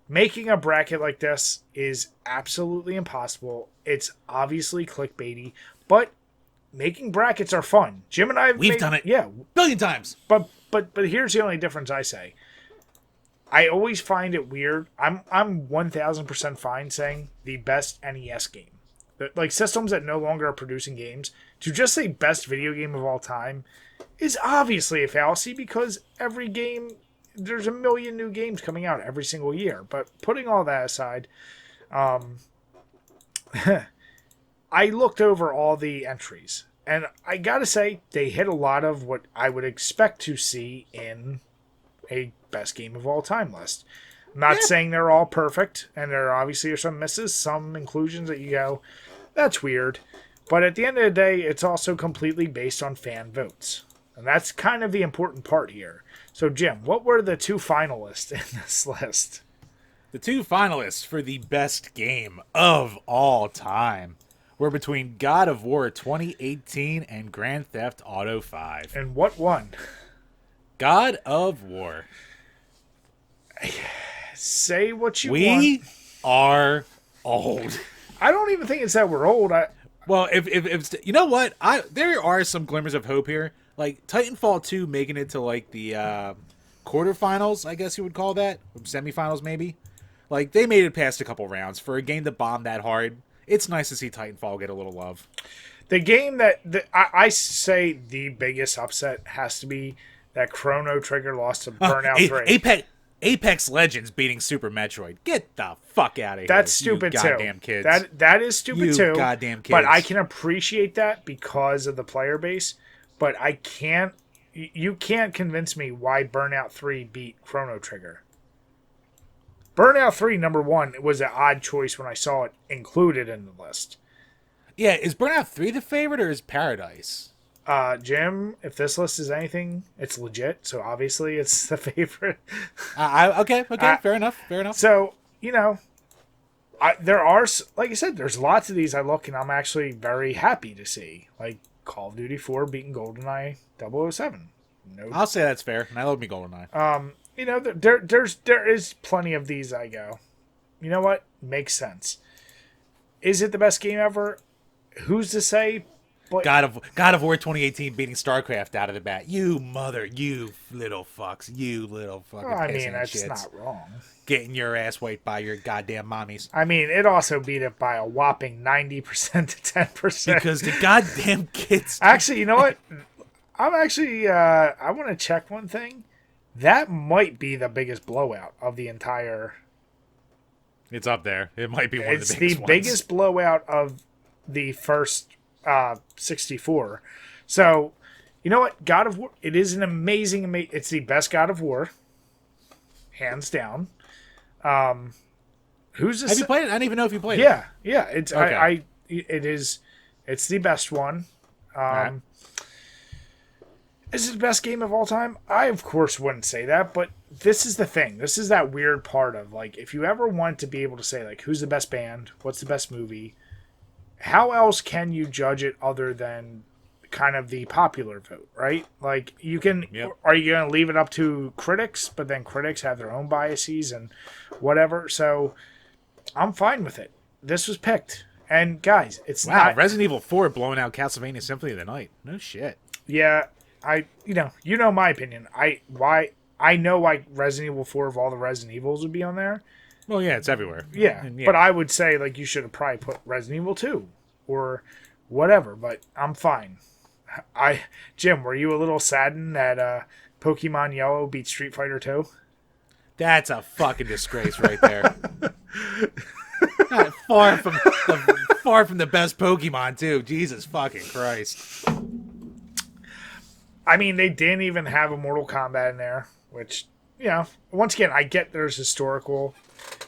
Speaker 1: Making a bracket like this is absolutely impossible. It's obviously clickbaity, but making brackets are fun. Jim and I
Speaker 2: We've done it.
Speaker 1: Yeah.
Speaker 2: Billion times.
Speaker 1: But here's the only difference I say. I always find it weird. I'm 1000% fine saying the best NES game. Like systems that no longer are producing games, to just say best video game of all time is obviously a fallacy because every game, there's a million new games coming out every single year. But putting all that aside, I looked over all the entries and I gotta say they hit a lot of what I would expect to see in a best game of all time list. I'm not saying they're all perfect, and there obviously are some misses, some inclusions that you go, that's weird. But at the end of the day, it's also completely based on fan votes. And that's kind of the important part here. So, Jim, what were the 2 finalists in this list?
Speaker 2: The 2 finalists for the best game of all time were between God of War 2018 and Grand Theft Auto 5.
Speaker 1: And what won?
Speaker 2: God of War.
Speaker 1: Say what you want.
Speaker 2: We are old.
Speaker 1: I don't even think it's that we're old.
Speaker 2: Well, if you know what, there are some glimmers of hope here. Like Titanfall 2 making it to like the quarterfinals, I guess you would call that, semifinals maybe. Like they made it past a couple rounds for a game that bombed that hard. It's nice to see Titanfall get a little love.
Speaker 1: The game that I say the biggest upset has to be that Chrono Trigger lost to Burnout 3.
Speaker 2: Apex Legends beating Super Metroid. Get the fuck out of here.
Speaker 1: That's stupid
Speaker 2: you
Speaker 1: too.
Speaker 2: Goddamn kids.
Speaker 1: That is stupid too.
Speaker 2: Goddamn kids.
Speaker 1: But I can appreciate that because of the player base. But I can't. You can't convince me why Burnout 3 beat Chrono Trigger. Burnout 3 number 1 was an odd choice when I saw it included in the list.
Speaker 2: Yeah, is Burnout 3 the favorite or is Paradise?
Speaker 1: Jim, if this list is anything, it's legit. So obviously it's the favorite.
Speaker 2: Okay, fair enough.
Speaker 1: So, there are, like I said, there's lots of these I look and I'm actually very happy to see. Like Call of Duty 4 beating GoldenEye 007. No,
Speaker 2: I'll say that's fair, and I love me GoldenEye.
Speaker 1: There is plenty of these I go, you know what? Makes sense. Is it the best game ever? Who's to say? But
Speaker 2: God of War 2018 beating StarCraft out of the bat. You little fucks. You little fucking
Speaker 1: I mean, that's
Speaker 2: shits.
Speaker 1: not wrong.
Speaker 2: Getting your ass wiped by your goddamn mommies.
Speaker 1: I mean, it also beat it by a whopping 90% to 10%.
Speaker 2: Because the goddamn kids...
Speaker 1: Actually, you know what? I'm actually... I want to check one thing. That might be the biggest blowout of the entire...
Speaker 2: It's up there. It might be one of the biggest ones.
Speaker 1: It's the biggest blowout of the first 64. So, you know what? God of War... It is an amazing... It's the best God of War. Hands down. Who's this?
Speaker 2: Have you played it? I don't even know if you played it.
Speaker 1: Yeah. It's
Speaker 2: okay.
Speaker 1: It's the best one.
Speaker 2: Right.
Speaker 1: Is it the best game of all time? I of course wouldn't say that, but this is the thing. This is that weird part of like if you ever want to be able to say like who's the best band, what's the best movie, how else can you judge it other than kind of the popular vote, right? Like you can Are you going to leave it up to critics, but then critics have their own biases and whatever. So I'm fine with it. This was picked. And guys, it's not
Speaker 2: Resident Evil 4 blowing out Castlevania Symphony of the Night. No shit.
Speaker 1: Yeah, you know my opinion. I know why Resident Evil 4 of all the Resident Evils would be on there.
Speaker 2: Well, yeah, it's everywhere.
Speaker 1: Yeah, but I would say like you should have probably put Resident Evil 2 or whatever, but I'm fine. Jim, were you a little saddened that Pokemon Yellow beat Street Fighter 2?
Speaker 2: That's a fucking disgrace right there. far from the best Pokemon too. Jesus fucking Christ.
Speaker 1: I mean, they didn't even have a Mortal Kombat in there, which, once again, I get there's historical.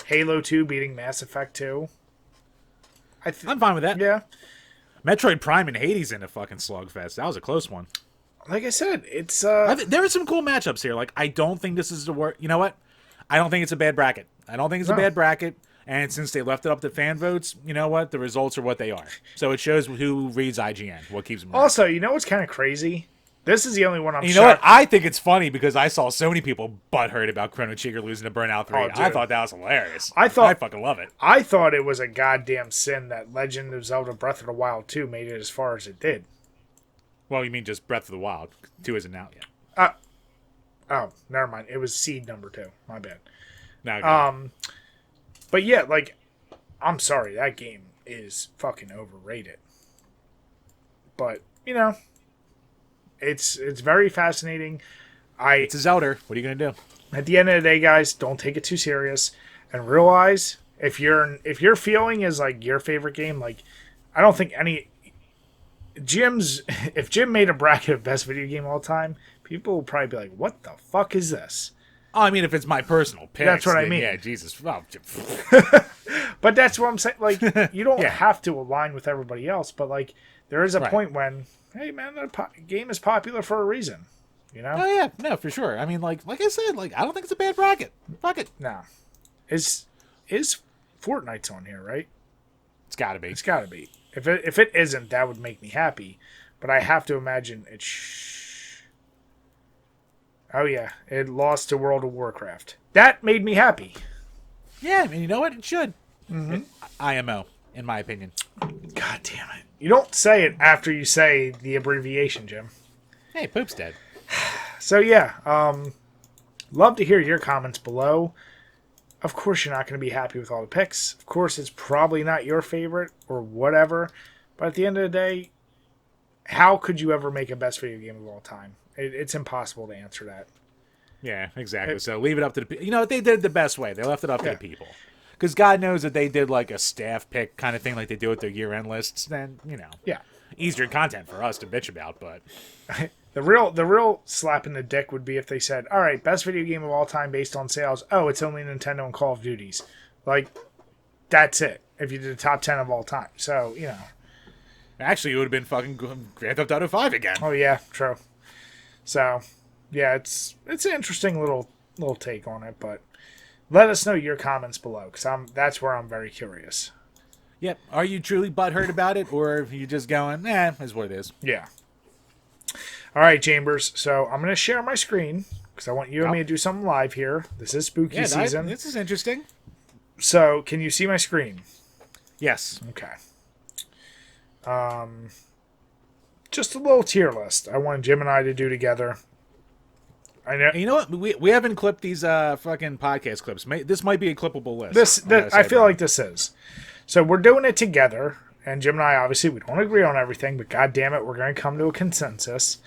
Speaker 1: Halo 2 beating Mass Effect 2.
Speaker 2: I'm fine with that.
Speaker 1: Yeah.
Speaker 2: Metroid Prime and Hades in a fucking slugfest. That was a close one.
Speaker 1: Like I said, it's...
Speaker 2: there are some cool matchups here. Like, I don't think this is the worst... You know what? I don't think it's a bad bracket. I don't think it's a
Speaker 1: No.
Speaker 2: bad bracket. And since they left it up to fan votes, you know what? The results are what they are. So it shows who reads IGN, what keeps them right.
Speaker 1: Also, you know what's kind of crazy? This is the only one I'm
Speaker 2: And you know what?
Speaker 1: shocked.
Speaker 2: I think it's funny because I saw so many people butthurt about Chrono Trigger losing to Burnout 3.
Speaker 1: Oh, dude.
Speaker 2: I thought that was hilarious.
Speaker 1: I
Speaker 2: fucking love it.
Speaker 1: I thought it was a goddamn sin that Legend of Zelda Breath of the Wild 2 made it as far as it did.
Speaker 2: Well, you mean just Breath of the Wild. 2 isn't out yet.
Speaker 1: Oh, never mind. It was seed number 2. My bad.
Speaker 2: No,
Speaker 1: But yeah, like, I'm sorry, that game is fucking overrated. But, you know, it's very fascinating.
Speaker 2: it's a Zelda. What are you going to do?
Speaker 1: At the end of the day, guys, don't take it too serious and realize if your feeling is like your favorite game, like I don't think if Jim made a bracket of best video game of all time, people will probably be like, "What the fuck is this?"
Speaker 2: Oh, I mean, if it's my personal pick.
Speaker 1: That's what I mean.
Speaker 2: Yeah, Jesus. Oh,
Speaker 1: But that's what I'm saying. Like, you don't
Speaker 2: Yeah.
Speaker 1: have to align with everybody else, but like, there is a
Speaker 2: Right.
Speaker 1: point when, hey man, the game is popular for a reason. You know?
Speaker 2: oh, yeah. No, for sure. I mean, like I said, like I don't think it's a bad bracket. Fuck it.
Speaker 1: No. Is Fortnite's on here, right?
Speaker 2: It's got to be.
Speaker 1: It's got to be. If it isn't, that would make me happy. But I have to imagine it's. Oh yeah, it lost to World of Warcraft. That made me happy.
Speaker 2: Yeah, I mean, you know what? It should. IMO, in my opinion.
Speaker 1: God damn it! You don't say it after you say the abbreviation, Jim.
Speaker 2: Hey, Poop's dead.
Speaker 1: So yeah, love to hear your comments below. Of course, you're not going to be happy with all the picks. Of course, it's probably not your favorite or whatever. But at the end of the day, how could you ever make a best video game of all time? It's impossible to answer that.
Speaker 2: Yeah, exactly. So leave it up to the people. You know, they did it the best way. They left it up to
Speaker 1: Yeah.
Speaker 2: the people. Because God knows that they did like a staff pick kind of thing like they do with their year-end lists. Then, you know,
Speaker 1: Yeah.
Speaker 2: easier content for us to bitch about. But
Speaker 1: The real slap in the dick would be if they said, all right, best video game of all time based on sales. Oh, it's only Nintendo and Call of Duties. Like, that's it. If you did the top 10 of all time. So, you know.
Speaker 2: actually, it would have been fucking Grand Theft Auto 5 again.
Speaker 1: Oh, yeah, true. So, yeah, it's an interesting little take on it. But let us know your comments below. Because that's where I'm very curious.
Speaker 2: Yep. Are you truly butthurt about it? Or are you just going, is what it is?
Speaker 1: Yeah. All right, Chambers. So I'm going to share my screen because I want you and me to do something live here. This is spooky season.
Speaker 2: This is interesting.
Speaker 1: So can you see my screen?
Speaker 2: Yes.
Speaker 1: Okay. Just a little tier list I wanted Jim and I to do together. I know.
Speaker 2: And you know what? We haven't clipped these fucking podcast clips. This might be a clippable list.
Speaker 1: I feel like this is. So we're doing it together. And Jim and I, obviously, we don't agree on everything, but God damn it, we're going to come to a consensus.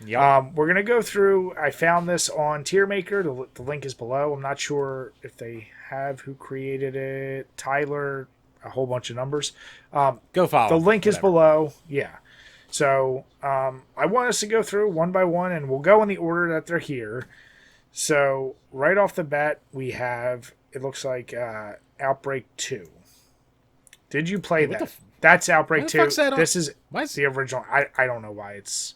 Speaker 2: Yep.
Speaker 1: We're going to go through. I found this on Tiermaker. The link is below. I'm not sure if they have who created it. Tyler, a whole bunch of numbers.
Speaker 2: Go follow.
Speaker 1: The link is below. Yeah. So I want us to go through one by one, and we'll go in the order that they're here. So right off the bat, we have, it looks like Outbreak 2. Did you play that? That's Outbreak 2. This is the original. I don't know why it's...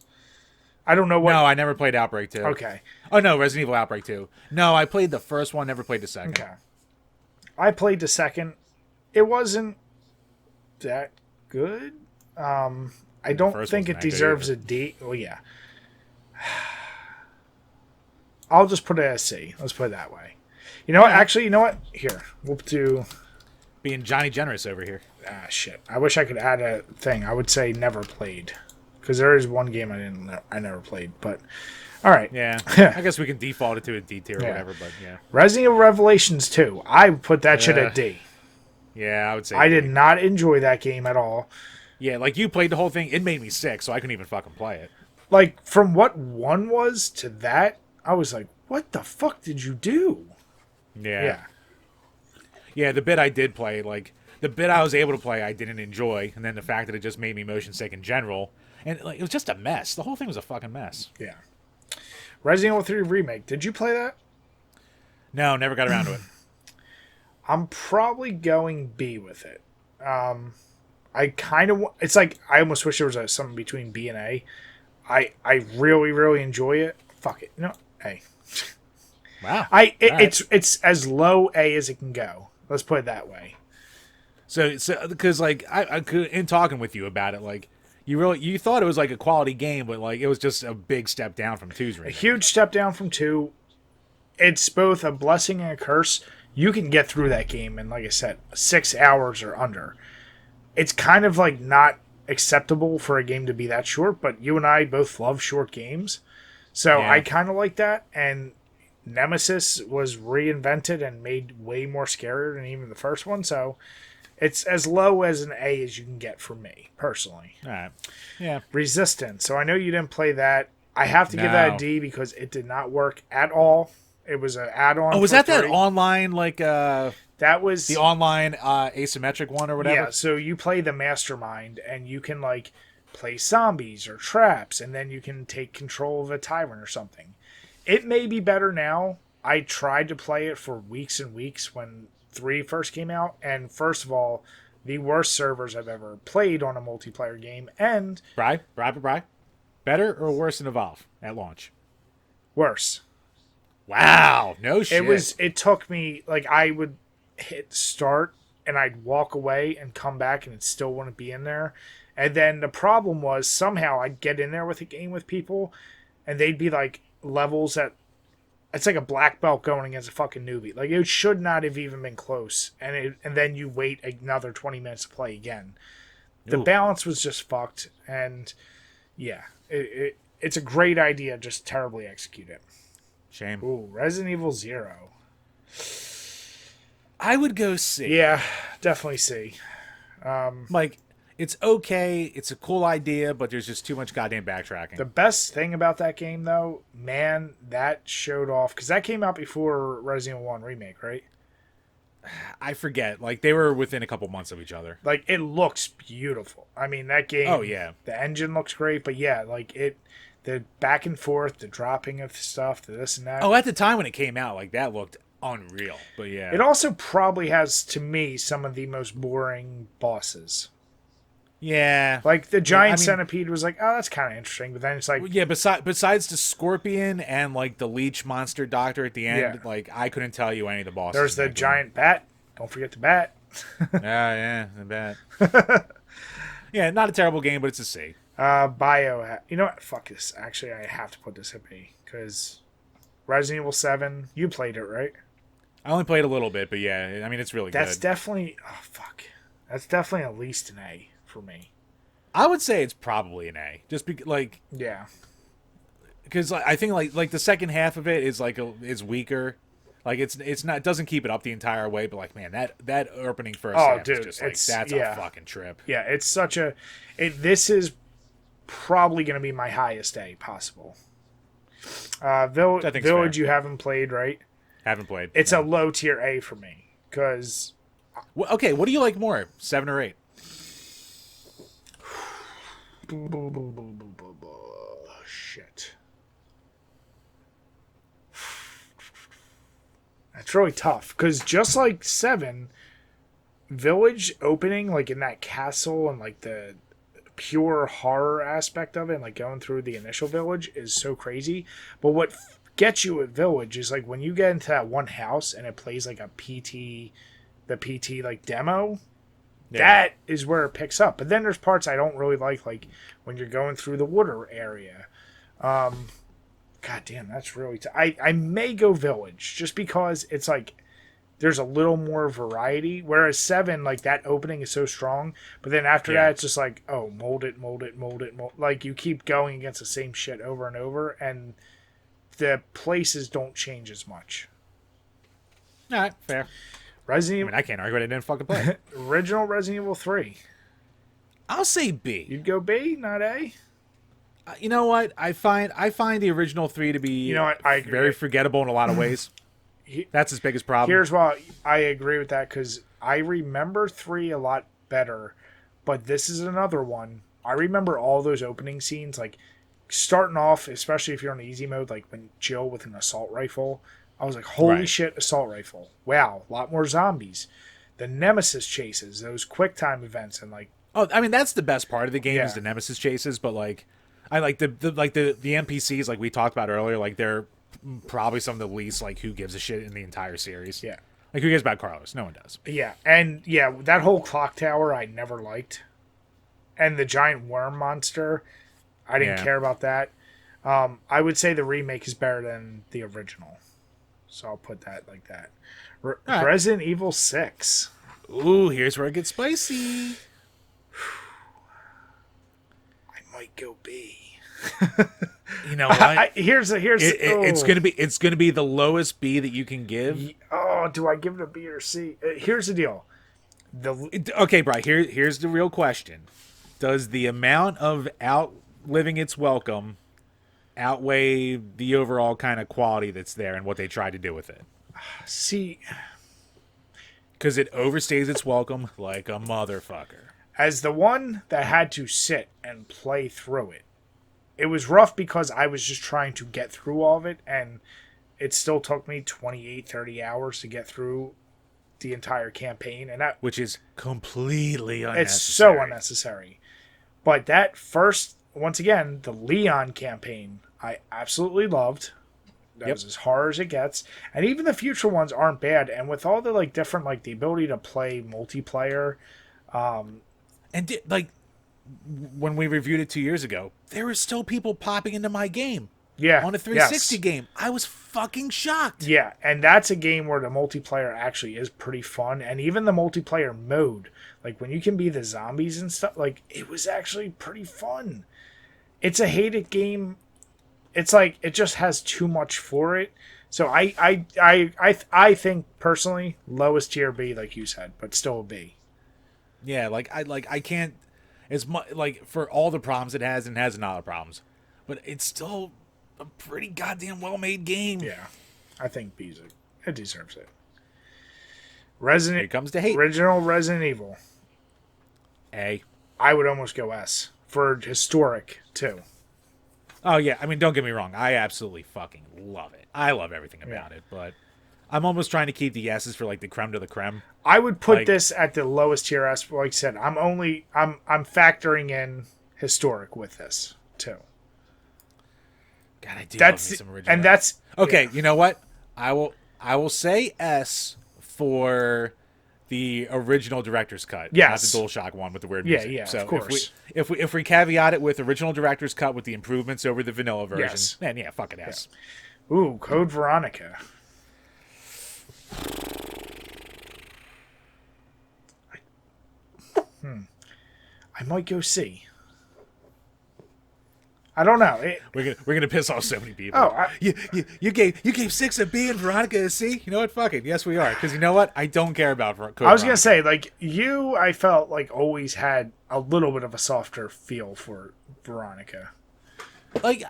Speaker 1: I don't know what...
Speaker 2: No, I never played Outbreak 2.
Speaker 1: Okay.
Speaker 2: Oh, no, Resident Evil Outbreak 2. No, I played the first one, never played the second.
Speaker 1: Okay. I played the second. It wasn't that good. I don't think it deserves a D. Well, yeah. I'll just put it as C. Let's put it that way. You know what? Actually, you know what? Here. We'll do...
Speaker 2: Being Johnny Generous over here.
Speaker 1: Ah, shit. I wish I could add a thing. I would say never played. Because there is one game I never played. But, all right.
Speaker 2: Yeah. I guess we can default it to a D tier or whatever, but yeah.
Speaker 1: Resident Evil Revelations 2. I would put that shit at D.
Speaker 2: Yeah, I would say
Speaker 1: I
Speaker 2: D.
Speaker 1: did not enjoy that game at all.
Speaker 2: Yeah, like you played the whole thing. It made me sick, so I couldn't even fucking play it.
Speaker 1: Like, from what 1 was to that, I was like, what the fuck did you do?
Speaker 2: Yeah. Yeah, the bit I did play, like, the bit I was able to play, I didn't enjoy. And then the fact that it just made me motion sick in general. And like, it was just a mess. The whole thing was a fucking mess.
Speaker 1: Yeah. Resident Evil 3 Remake. Did you play that?
Speaker 2: No, never got around to it.
Speaker 1: I'm probably going B with it. I kind of... It's like, I almost wish there was something between B and A. I really, really enjoy it. Fuck it. No, A.
Speaker 2: Wow.
Speaker 1: It's as low A as it can go. Let's put it that way.
Speaker 2: So because like I could, in talking with you about it, like you thought it was like a quality game, but like it was just a big step down from 2's
Speaker 1: A
Speaker 2: remake.
Speaker 1: huge step down from 2. It's both a blessing and a curse. You can get through that game in, like I said, 6 hours or under. It's kind of like not acceptable for a game to be that short, but you and I both love short games. So
Speaker 2: Yeah.
Speaker 1: I kind of like that. And Nemesis was reinvented and made way more scarier than even the first one. So it's as low as an A as you can get from me, personally.
Speaker 2: All right. Yeah.
Speaker 1: Resistance. So I know you didn't play that. I have to give that a D because it did not work at all. It was an add-on.
Speaker 2: Oh, was that online, like,
Speaker 1: That was
Speaker 2: the online asymmetric one or whatever?
Speaker 1: Yeah, so you play the mastermind, and you can, like, play zombies or traps, and then you can take control of a tyrant or something. It may be better now. I tried to play it for weeks and weeks when 3 first came out, and first of all, the worst servers I've ever played on a multiplayer game, and
Speaker 2: Bri? Better or worse than Evolve at launch?
Speaker 1: worse.
Speaker 2: Wow, no shit.
Speaker 1: It took me, like, I would hit start, and I'd walk away and come back, and it still wouldn't be in there. And then the problem was, somehow I'd get in there with a game with people, and they'd be, like, levels that... It's like a black belt going against a fucking newbie. Like, it should not have even been close. And then you wait another 20 minutes to play again. The
Speaker 2: Ooh.
Speaker 1: balance was just fucked. And, yeah. It's a great idea, just terribly executed.
Speaker 2: Shame.
Speaker 1: Ooh, Resident Evil 0.
Speaker 2: I would go C.
Speaker 1: Yeah, definitely C.
Speaker 2: Like, it's okay. It's a cool idea, but there's just too much goddamn backtracking.
Speaker 1: The best thing about that game, though, man, that showed off... Because that came out before Resident Evil 1 Remake, right?
Speaker 2: I forget. Like, they were within a couple months of each other.
Speaker 1: Like, it looks beautiful. I mean, that game...
Speaker 2: Oh, yeah.
Speaker 1: The engine looks great, but yeah, like, the back and forth, the dropping of stuff, the this and that.
Speaker 2: Oh, at the time when it came out, like, that looked unreal. But yeah.
Speaker 1: It also probably has, to me, some of the most boring bosses.
Speaker 2: Yeah.
Speaker 1: Like, the giant
Speaker 2: I mean-
Speaker 1: centipede was like, oh, that's kind of interesting, but then it's like...
Speaker 2: Yeah, besides the scorpion and, like, the leech monster doctor at the end,
Speaker 1: Yeah.
Speaker 2: like, I couldn't tell you any of the bosses.
Speaker 1: There's
Speaker 2: in
Speaker 1: the
Speaker 2: that game.
Speaker 1: giant bat. Don't forget the bat.
Speaker 2: Yeah, the bat. Yeah, not a terrible game, but it's a C.
Speaker 1: You know what? Fuck this. Actually, I have to put this at B, because Resident Evil 7, you played it, right?
Speaker 2: I only played a little bit, but yeah, I mean, it's really
Speaker 1: That's
Speaker 2: good.
Speaker 1: definitely... Oh, fuck. That's definitely at least an A for me.
Speaker 2: I would say it's probably an A, just like
Speaker 1: Yeah.
Speaker 2: because I think like the second half of it is is weaker. Like it's not, it doesn't keep it up the entire way, but like, man, that opening first half
Speaker 1: dude,
Speaker 2: is just like,
Speaker 1: it's...
Speaker 2: that's
Speaker 1: yeah.
Speaker 2: a fucking trip.
Speaker 1: Yeah, it's such a... This is probably going to be my highest A possible.
Speaker 2: think
Speaker 1: Village
Speaker 2: fair.
Speaker 1: you haven't played, right?
Speaker 2: Haven't played.
Speaker 1: It's
Speaker 2: no.
Speaker 1: a low tier A for me, because...
Speaker 2: Well, okay, what do you like more, 7 or 8?
Speaker 1: Shit. That's really tough, because just like 7, Village opening, like in that castle and like the pure horror aspect of it, and like going through the initial village is so crazy. But what gets you at Village is like when you get into that one house and it plays like a the PT like demo.
Speaker 2: Yeah.
Speaker 1: That is where it picks up. But then there's parts I don't really like when you're going through the water area. God damn, that's really... I may go Village, just because it's like there's a little more variety. Whereas 7, like, that opening is so strong. But then after that, it's just like, oh, mold it. Like, you keep going against the same shit over and over, and the places don't change as much.
Speaker 2: All right, fair. I mean, I can't argue I didn't fucking play it.
Speaker 1: Original Resident Evil 3.
Speaker 2: I'll say B.
Speaker 1: You'd go B, not A?
Speaker 2: You know what? I find the original 3 to be
Speaker 1: You know what? I agree.
Speaker 2: very forgettable in a lot of ways. That's his biggest problem.
Speaker 1: Here's why I agree with that, because I remember 3 a lot better, but this is another one. I remember all those opening scenes, like starting off, especially if you're on easy mode, like when Jill with an assault rifle. I was like, holy shit, assault rifle. Wow, a lot more zombies. The Nemesis chases, those quick time events, and like...
Speaker 2: Oh, I mean, that's the best part of the game,
Speaker 1: Yeah.
Speaker 2: is the Nemesis chases, but like, I like the NPCs, like we talked about earlier, like they're probably some of the least like who gives a shit in the entire series.
Speaker 1: Yeah.
Speaker 2: Like who cares about Carlos? No one does.
Speaker 1: Yeah, and yeah, that whole clock tower I never liked. And the giant worm monster, I didn't care about that. I would say the remake is better than the original. So I'll put that like that.
Speaker 2: right.
Speaker 1: Resident Evil 6.
Speaker 2: Ooh, here's where it gets spicy.
Speaker 1: I might go B.
Speaker 2: You know what?
Speaker 1: It's
Speaker 2: gonna be the lowest B that you can give.
Speaker 1: Oh, do I give it a B or C? Here's the deal.
Speaker 2: Okay, Brian. Here's the real question: does the amount of outliving its welcome outweigh the overall kind of quality that's there and what they tried to do with it?
Speaker 1: See,
Speaker 2: because it overstays its welcome like a motherfucker.
Speaker 1: As the one that had to sit and play through it, it was rough because I was just trying to get through all of it, and it still took me 28, 30 hours to get through the entire campaign. And
Speaker 2: which is completely unnecessary.
Speaker 1: It's so unnecessary. But that first, once again, the Leon campaign, I absolutely loved. That was as hard as it gets. And even the future ones aren't bad. And with all the like different, like the ability to play multiplayer.
Speaker 2: When we reviewed it 2 years ago, there were still people popping into my game.
Speaker 1: Yeah.
Speaker 2: On a 360 game. I was fucking shocked.
Speaker 1: Yeah, and that's a game where the multiplayer actually is pretty fun. And even the multiplayer mode, like when you can be the zombies and stuff, like it was actually pretty fun. It's a hated game. It's like it just has too much for it. So I think personally lowest tier B, like you said, but still a B.
Speaker 2: Yeah, I can't as much like for all the problems it has and has a lot of problems, but it's still a pretty goddamn well made game.
Speaker 1: Yeah, I think B's it deserves it.
Speaker 2: Here comes the hate.
Speaker 1: Original Resident Evil.
Speaker 2: A.
Speaker 1: I would almost go S for historic too.
Speaker 2: Oh yeah, I mean don't get me wrong, I absolutely fucking love it. I love everything about it, but I'm almost trying to keep the S's for like the creme de la creme.
Speaker 1: I would put this at the lowest tier S. Like I said, I'm factoring in historic with this too.
Speaker 2: God, I do love me some original.
Speaker 1: And that's
Speaker 2: okay. Yeah. You know what? I will say S for the original director's cut,
Speaker 1: yes,
Speaker 2: not the DualShock one with the weird music.
Speaker 1: Yeah,
Speaker 2: so
Speaker 1: of course.
Speaker 2: If we caveat it with original director's cut with the improvements over the vanilla version, then yeah, fuck it, S.
Speaker 1: Yeah. Ooh, Code Veronica. I might go C. I don't know.
Speaker 2: We're gonna piss off so many people.
Speaker 1: Oh,
Speaker 2: you gave 6 a B and Veronica a C. You know what? Fuck it. Yes, we are. Because you know what? I don't care about Code
Speaker 1: I was gonna
Speaker 2: Veronica.
Speaker 1: say like you. I felt like always had a little bit of a softer feel for Veronica.
Speaker 2: Like,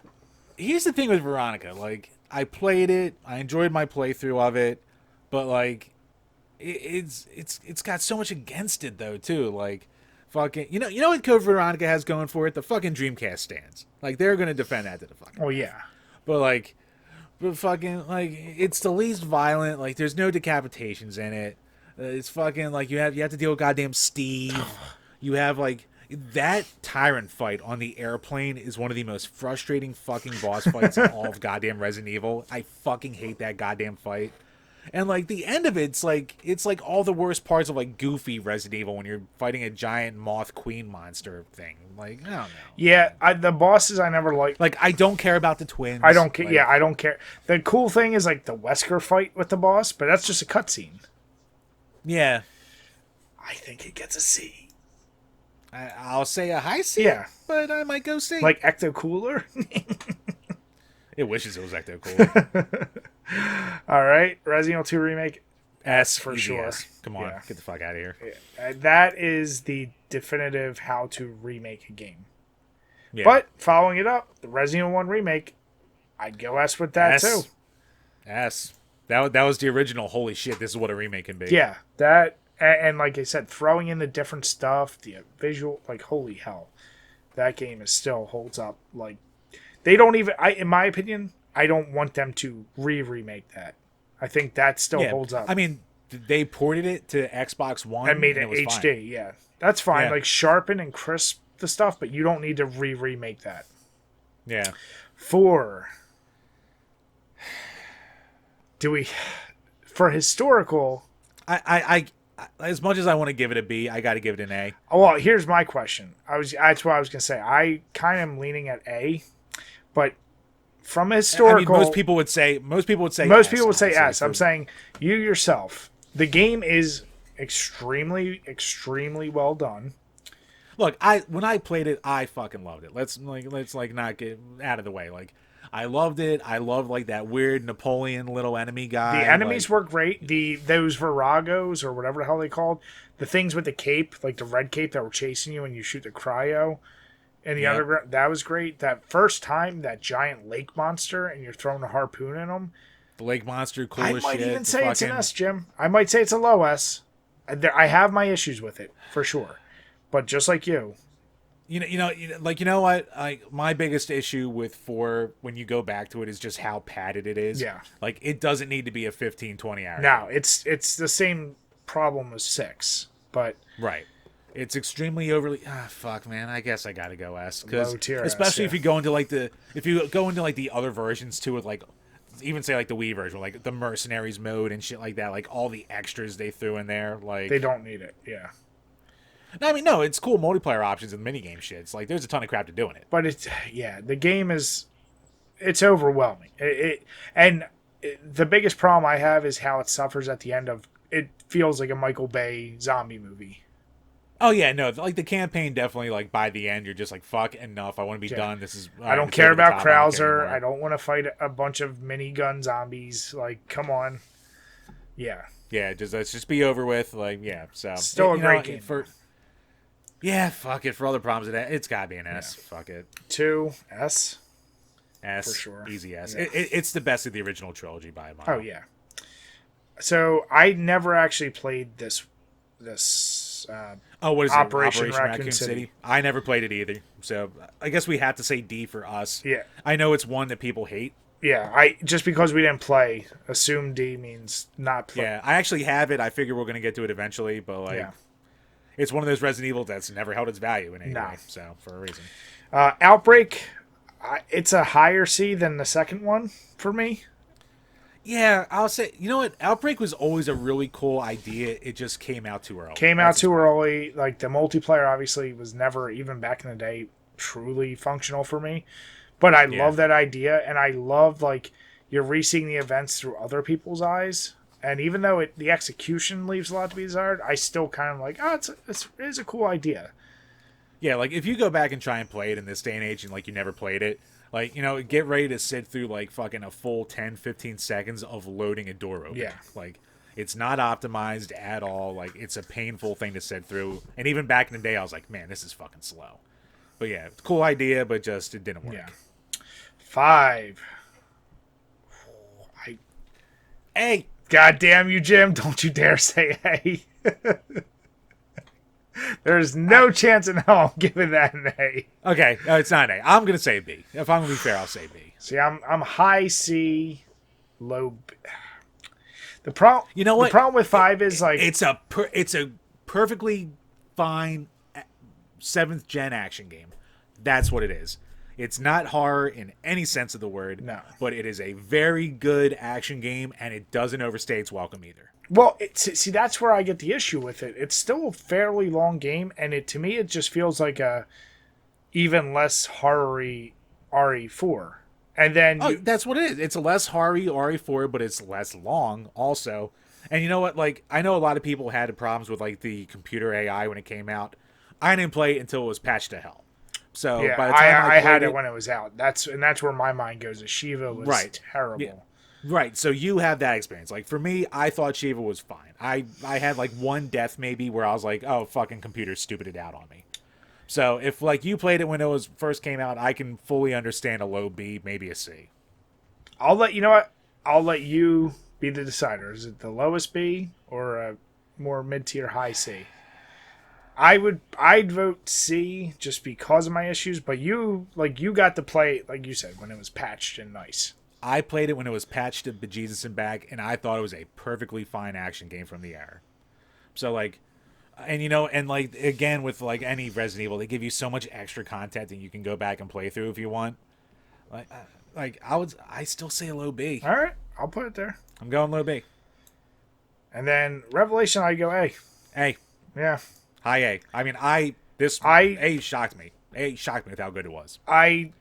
Speaker 2: here's the thing with Veronica. Like, I played it. I enjoyed my playthrough of it, but like, it's got so much against it though too. Like. Fucking, you know what Code Veronica has going for it? The fucking Dreamcast stands. Like, they're gonna defend that to the fucking.
Speaker 1: Oh yeah.
Speaker 2: But fucking, like, it's the least violent. Like, there's no decapitations in it. It's fucking like you have to deal with goddamn Steve. You have like that tyrant fight on the airplane is one of the most frustrating fucking boss fights in all of goddamn Resident Evil. I fucking hate that goddamn fight. And like the end of it's like all the worst parts of like goofy Resident Evil when you're fighting a giant moth queen monster thing. Like, I don't know.
Speaker 1: Yeah, the bosses I never liked.
Speaker 2: Like, I don't care about the twins.
Speaker 1: I don't care.
Speaker 2: Like,
Speaker 1: yeah, I don't care. The cool thing is like the Wesker fight with the boss, but that's just a cutscene.
Speaker 2: Yeah.
Speaker 1: I think it gets a C.
Speaker 2: I'll say a high C.
Speaker 1: Yeah,
Speaker 2: but I might go C.
Speaker 1: Like Ecto Cooler.
Speaker 2: It wishes it was Ecto Cooler.
Speaker 1: All right, Resident Evil 2 remake.
Speaker 2: S
Speaker 1: for
Speaker 2: easy
Speaker 1: sure.
Speaker 2: S. Come on, get the fuck out of here.
Speaker 1: Yeah. That is the definitive how to remake a game.
Speaker 2: Yeah.
Speaker 1: But following it up, the Resident Evil 1 remake, I'd go S with that too.
Speaker 2: S. That was the original. Holy shit! This is what a remake can be.
Speaker 1: Yeah, that and like I said, throwing in the different stuff, the visual, like holy hell, that game is still holds up. Like they don't even. In my opinion, I don't want them to remake that. I think that still holds up.
Speaker 2: I mean, they ported it to Xbox One
Speaker 1: and made it
Speaker 2: was
Speaker 1: HD.
Speaker 2: Fine.
Speaker 1: Yeah, that's fine.
Speaker 2: Yeah.
Speaker 1: Like sharpen and crisp the stuff, but you don't need to remake that.
Speaker 2: Yeah.
Speaker 1: 4. do we, for historical?
Speaker 2: I as much as I want to give it a B, I got to give it an A.
Speaker 1: Oh, well, here's my question. That's what I was gonna say. I kind of am leaning at A, but from a historical,
Speaker 2: most people would say
Speaker 1: most
Speaker 2: S,
Speaker 1: people would say
Speaker 2: honestly,
Speaker 1: S. I'm saying you yourself. The game is extremely, extremely well done.
Speaker 2: Look, when I played it, I fucking loved it. Let's not get out of the way. Like, I loved it. I loved like that weird Napoleon little enemy guy.
Speaker 1: The enemies were great. Those Viragos or whatever the hell they called, the things with the cape, like the red cape that were chasing you when you shoot the cryo in the underground, that was great. That first time, that giant lake monster, and you're throwing a harpoon in them.
Speaker 2: The lake monster, cool
Speaker 1: I
Speaker 2: as
Speaker 1: might
Speaker 2: shit.
Speaker 1: even say it's an S, Jim. I might say it's a low S. I have my issues with it for sure, but just like you.
Speaker 2: You know what? My biggest issue with 4, when you go back to it, is just how padded it is.
Speaker 1: Yeah.
Speaker 2: Like, it doesn't need to be a 15, 20 hour.
Speaker 1: No, it's the same problem as 6, but
Speaker 2: right. It's extremely overly. Fuck, man. I guess I gotta go S, because
Speaker 1: low tier
Speaker 2: especially
Speaker 1: S,
Speaker 2: if you go into like the other versions too, with like even say like the Wii version, like the mercenaries mode and shit like that, like all the extras they threw in there, like
Speaker 1: they don't need it. Yeah.
Speaker 2: I mean, no, it's cool multiplayer options and minigame shits. Like, there's a ton of crap to do in it.
Speaker 1: But the game is, it's overwhelming. The biggest problem I have is how it suffers at the end of, it feels like a Michael Bay zombie movie.
Speaker 2: Oh yeah, no, like the campaign definitely, like by the end, you're just like, fuck, enough. I want to be done. This is.
Speaker 1: I don't care about Krauser. I don't want to fight a bunch of minigun zombies. Like, come on. Yeah.
Speaker 2: Yeah, let's just be over with. Like, yeah. So
Speaker 1: still a great game.
Speaker 2: Yeah, fuck it. For other problems, it's gotta be an S. Yeah. Fuck it.
Speaker 1: 2 S.
Speaker 2: S
Speaker 1: for sure.
Speaker 2: Easy S.
Speaker 1: Yeah.
Speaker 2: It's the best of the original trilogy by a mile.
Speaker 1: Oh yeah. So I never actually played this.
Speaker 2: What is
Speaker 1: Operation Raccoon City?
Speaker 2: I never played it either. So I guess we have to say D for us.
Speaker 1: Yeah.
Speaker 2: I know it's one that people hate.
Speaker 1: Yeah, just because we didn't play, assume D means not play.
Speaker 2: Yeah, I actually have it. I figure we're gonna get to it eventually, but like. Yeah. It's one of those Resident Evil that's never held its value in any way, so for a reason.
Speaker 1: Outbreak, it's a higher C than the second one for me.
Speaker 2: Yeah, I'll say, you know what? Outbreak was always a really cool idea. It just came out too early.
Speaker 1: Early. Like, the multiplayer obviously was never, even back in the day, truly functional for me. But I love that idea, and I love, like, you're re-seeing the events through other people's eyes. And even though the execution leaves a lot to be desired, I still kind of like, it is a cool idea.
Speaker 2: Yeah, like, if you go back and try and play it in this day and age and, like, you never played it, like, get ready to sit through, like, fucking a full 10, 15 seconds of loading a door open.
Speaker 1: Yeah.
Speaker 2: Like, it's not optimized at all. Like, it's a painful thing to sit through. And even back in the day, I was like, man, this is fucking slow. But, yeah, cool idea, but just it didn't work.
Speaker 1: Yeah. 5.
Speaker 2: A.
Speaker 1: God damn you, Jim. Don't you dare say A. There's no chance in hell I'm giving that an A.
Speaker 2: Okay, it's not an A. I'm going to say B. If I'm going to be fair, I'll say B.
Speaker 1: See, I'm high C, low B. The problem with 5 is like
Speaker 2: it's a perfectly fine 7th gen action game. That's what it is. It's not horror in any sense of the word,
Speaker 1: no.
Speaker 2: But it is a very good action game, and it doesn't overstay its welcome either.
Speaker 1: Well, see, that's where I get the issue with it. It's still a fairly long game, and to me, it just feels like a even less horror-y RE4. And then
Speaker 2: that's what it is. It's a less horror-y RE4, but it's less long also. And you know what? Like, I know a lot of people had problems with like the computer AI when it came out. I didn't play it until it was patched to hell. So
Speaker 1: yeah,
Speaker 2: by the time
Speaker 1: I had it when it was out. That's where my mind goes. Shiva was terrible.
Speaker 2: Yeah. Right. So you have that experience. Like, for me, I thought Shiva was fine. I had like one death maybe where I was like, oh, fucking computer stupided out on me. So if like you played it when it was first came out, I can fully understand a low B, maybe a C.
Speaker 1: I'll let you be the decider. Is it the lowest B or a more mid-tier high C? I'd vote C just because of my issues, but you got to play it, like you said, when it was patched and nice.
Speaker 2: I played it when it was patched to bejesus and back, and I thought it was a perfectly fine action game from the era. So like, and like again with like any Resident Evil, they give you so much extra content that you can go back and play through if you want. I still say a low B.
Speaker 1: All right, I'll put it there.
Speaker 2: I'm going low B.
Speaker 1: And then Revelation, I go A.
Speaker 2: A.
Speaker 1: Yeah.
Speaker 2: High A. I mean, A shocked me. A shocked me with how good it was. And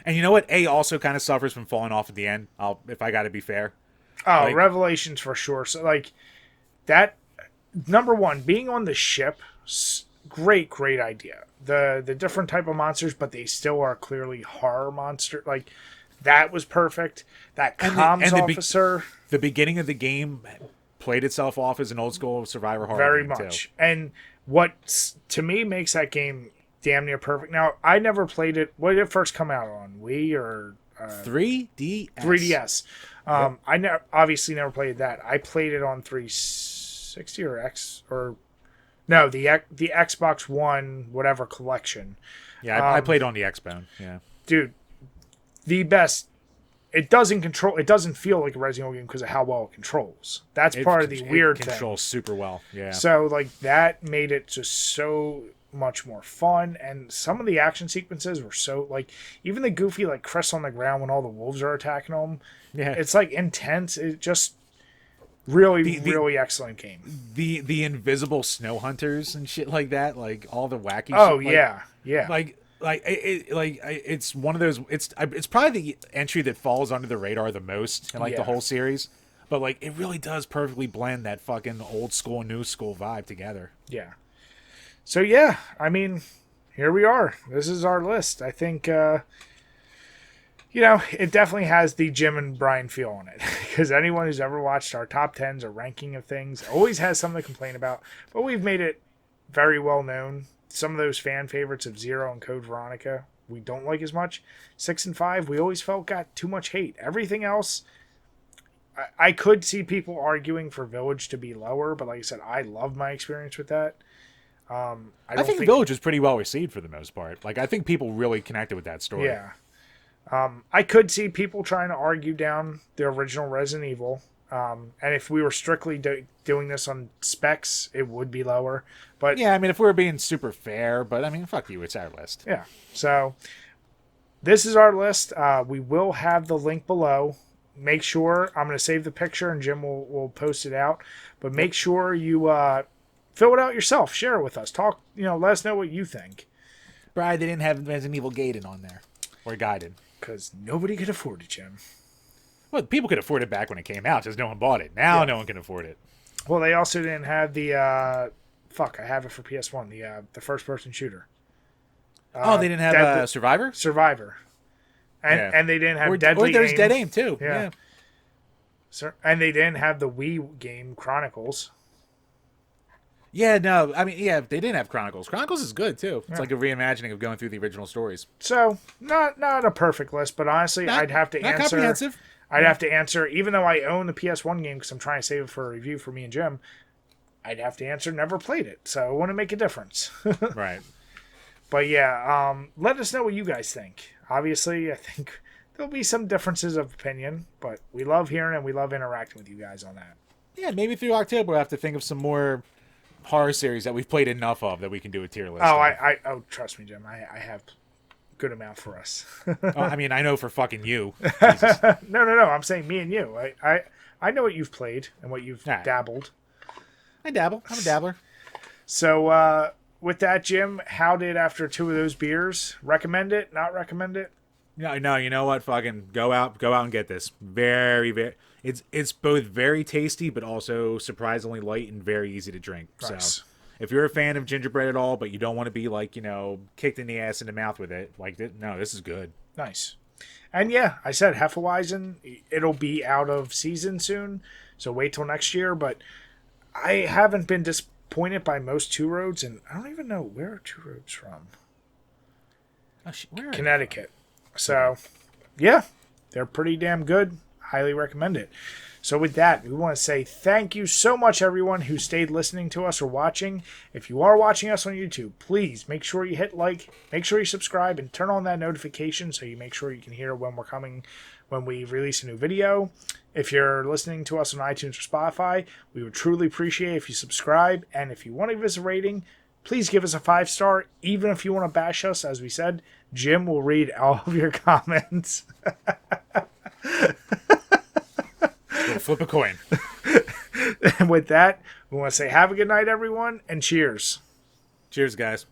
Speaker 2: you know what? A also kind of suffers from falling off at the end. If I got to be fair.
Speaker 1: Oh, Revelations for sure. So like that. Number one, being on the ship, great idea. The different type of monsters, but they still are clearly horror monster. Like that was perfect. That comms officer.
Speaker 2: The beginning of the game played itself off as an old school survivor horror
Speaker 1: very
Speaker 2: game
Speaker 1: much.
Speaker 2: Too.
Speaker 1: And what to me makes that game damn near perfect. Now I never played it. What did it first come out on? Wii or
Speaker 2: 3DS?
Speaker 1: 3DS. I obviously never played that. I played it on 360 or X or no, the Xbox One whatever collection.
Speaker 2: Yeah, I played on the Xbone. Yeah,
Speaker 1: dude, the best. It doesn't feel like a Resident Evil game because of how well it controls. That's part of the weird thing. It
Speaker 2: controls super well. Yeah.
Speaker 1: So like that made it just so much more fun, and some of the action sequences were so like even the goofy like Chris on the ground when all the wolves are attacking him.
Speaker 2: Yeah.
Speaker 1: It's like intense. It just really excellent game.
Speaker 2: The invisible snow hunters and shit like that, like all the wacky.
Speaker 1: Oh
Speaker 2: shit,
Speaker 1: yeah.
Speaker 2: It's one of those. It's probably the entry that falls under the radar the most in the whole series. But like it really does perfectly blend that fucking old school new school vibe together.
Speaker 1: Yeah. So yeah, I mean, here we are. This is our list. I think it definitely has the Jim and Brian feel on it because anyone who's ever watched our top 10s or ranking of things always has something to complain about. But we've made it very well known. Some of those fan favorites of Zero and Code Veronica we don't like as much. 6 and 5 we always felt got too much hate. Everything else, I could see people arguing for Village to be lower, but like I said, I love my experience with that. I think
Speaker 2: Village was pretty well received for the most part. Like I think people really connected with that story.
Speaker 1: Yeah. I could see people trying to argue down the original Resident Evil. And if we were strictly doing this on specs, it would be lower. But
Speaker 2: yeah, I mean, if we were being super fair, but I mean, fuck you, it's our list.
Speaker 1: Yeah. So this is our list. We will have the link below. Make sure I'm going to save the picture and Jim will post it out. But make sure you fill it out yourself. Share it with us. Talk. Let us know what you think.
Speaker 2: Brian, they didn't have Resident Evil Gaiden on there or Guided
Speaker 1: because nobody could afford it, Jim.
Speaker 2: Well, people could afford it back when it came out, just no one bought it. Now no one can afford it.
Speaker 1: Well, they also didn't have the I have it for PS1, the first-person shooter.
Speaker 2: They didn't have Survivor?
Speaker 1: Survivor. And they didn't have Deadly
Speaker 2: there's
Speaker 1: Aim.
Speaker 2: Dead Aim, too. Yeah.
Speaker 1: And they didn't have the Wii game Chronicles.
Speaker 2: Yeah, no, I mean, yeah, they didn't have Chronicles. Chronicles is good, too. It's like a reimagining of going through the original stories.
Speaker 1: So, not a perfect list, but honestly, I'd have to answer...
Speaker 2: Not comprehensive.
Speaker 1: I'd have to answer, even though I own the PS1 game because I'm trying to save it for a review for me and Jim, I'd have to answer never played it. So it wouldn't make a difference.
Speaker 2: Right.
Speaker 1: But yeah, let us know what you guys think. Obviously, I think there'll be some differences of opinion, but we love hearing and we love interacting with you guys on that.
Speaker 2: Yeah, maybe through October we'll have to think of some more horror series that we've played enough of that we can do a tier list.
Speaker 1: Oh, trust me, Jim. I have good amount for us.
Speaker 2: I mean, I know for fucking you.
Speaker 1: No. I'm saying me and you. I know what you've played and what you've dabbled.
Speaker 2: I dabble. I'm a dabbler.
Speaker 1: So with that, Jim, how did after 2 of those beers? Recommend it? Not recommend it?
Speaker 2: No. You know what? Fucking go out and get this. Very, very. It's both very tasty, but also surprisingly light and very easy to drink.
Speaker 1: Nice.
Speaker 2: So if you're a fan of gingerbread at all, but you don't want to be kicked in the ass in the mouth with it, this is good.
Speaker 1: Nice. And yeah, I said Hefeweizen, it'll be out of season soon, so wait till next year. But I haven't been disappointed by most Two Roads, and I don't even know where are Two Roads from.
Speaker 2: Where
Speaker 1: Connecticut. So, yeah, they're pretty damn good. Highly recommend it. So with that, we want to say thank you so much, everyone who stayed listening to us or watching. If you are watching us on YouTube, please make sure you hit like, make sure you subscribe, and turn on that notification so you make sure you can hear when we release a new video. If you're listening to us on iTunes or Spotify, we would truly appreciate if you subscribe. And if you want to give us a rating, please give us a 5-star. Even if you want to bash us, as we said, Jim will read all of your comments.
Speaker 2: Flip a coin.
Speaker 1: And with that, we want to say have a good night, everyone, and cheers.
Speaker 2: Cheers, guys.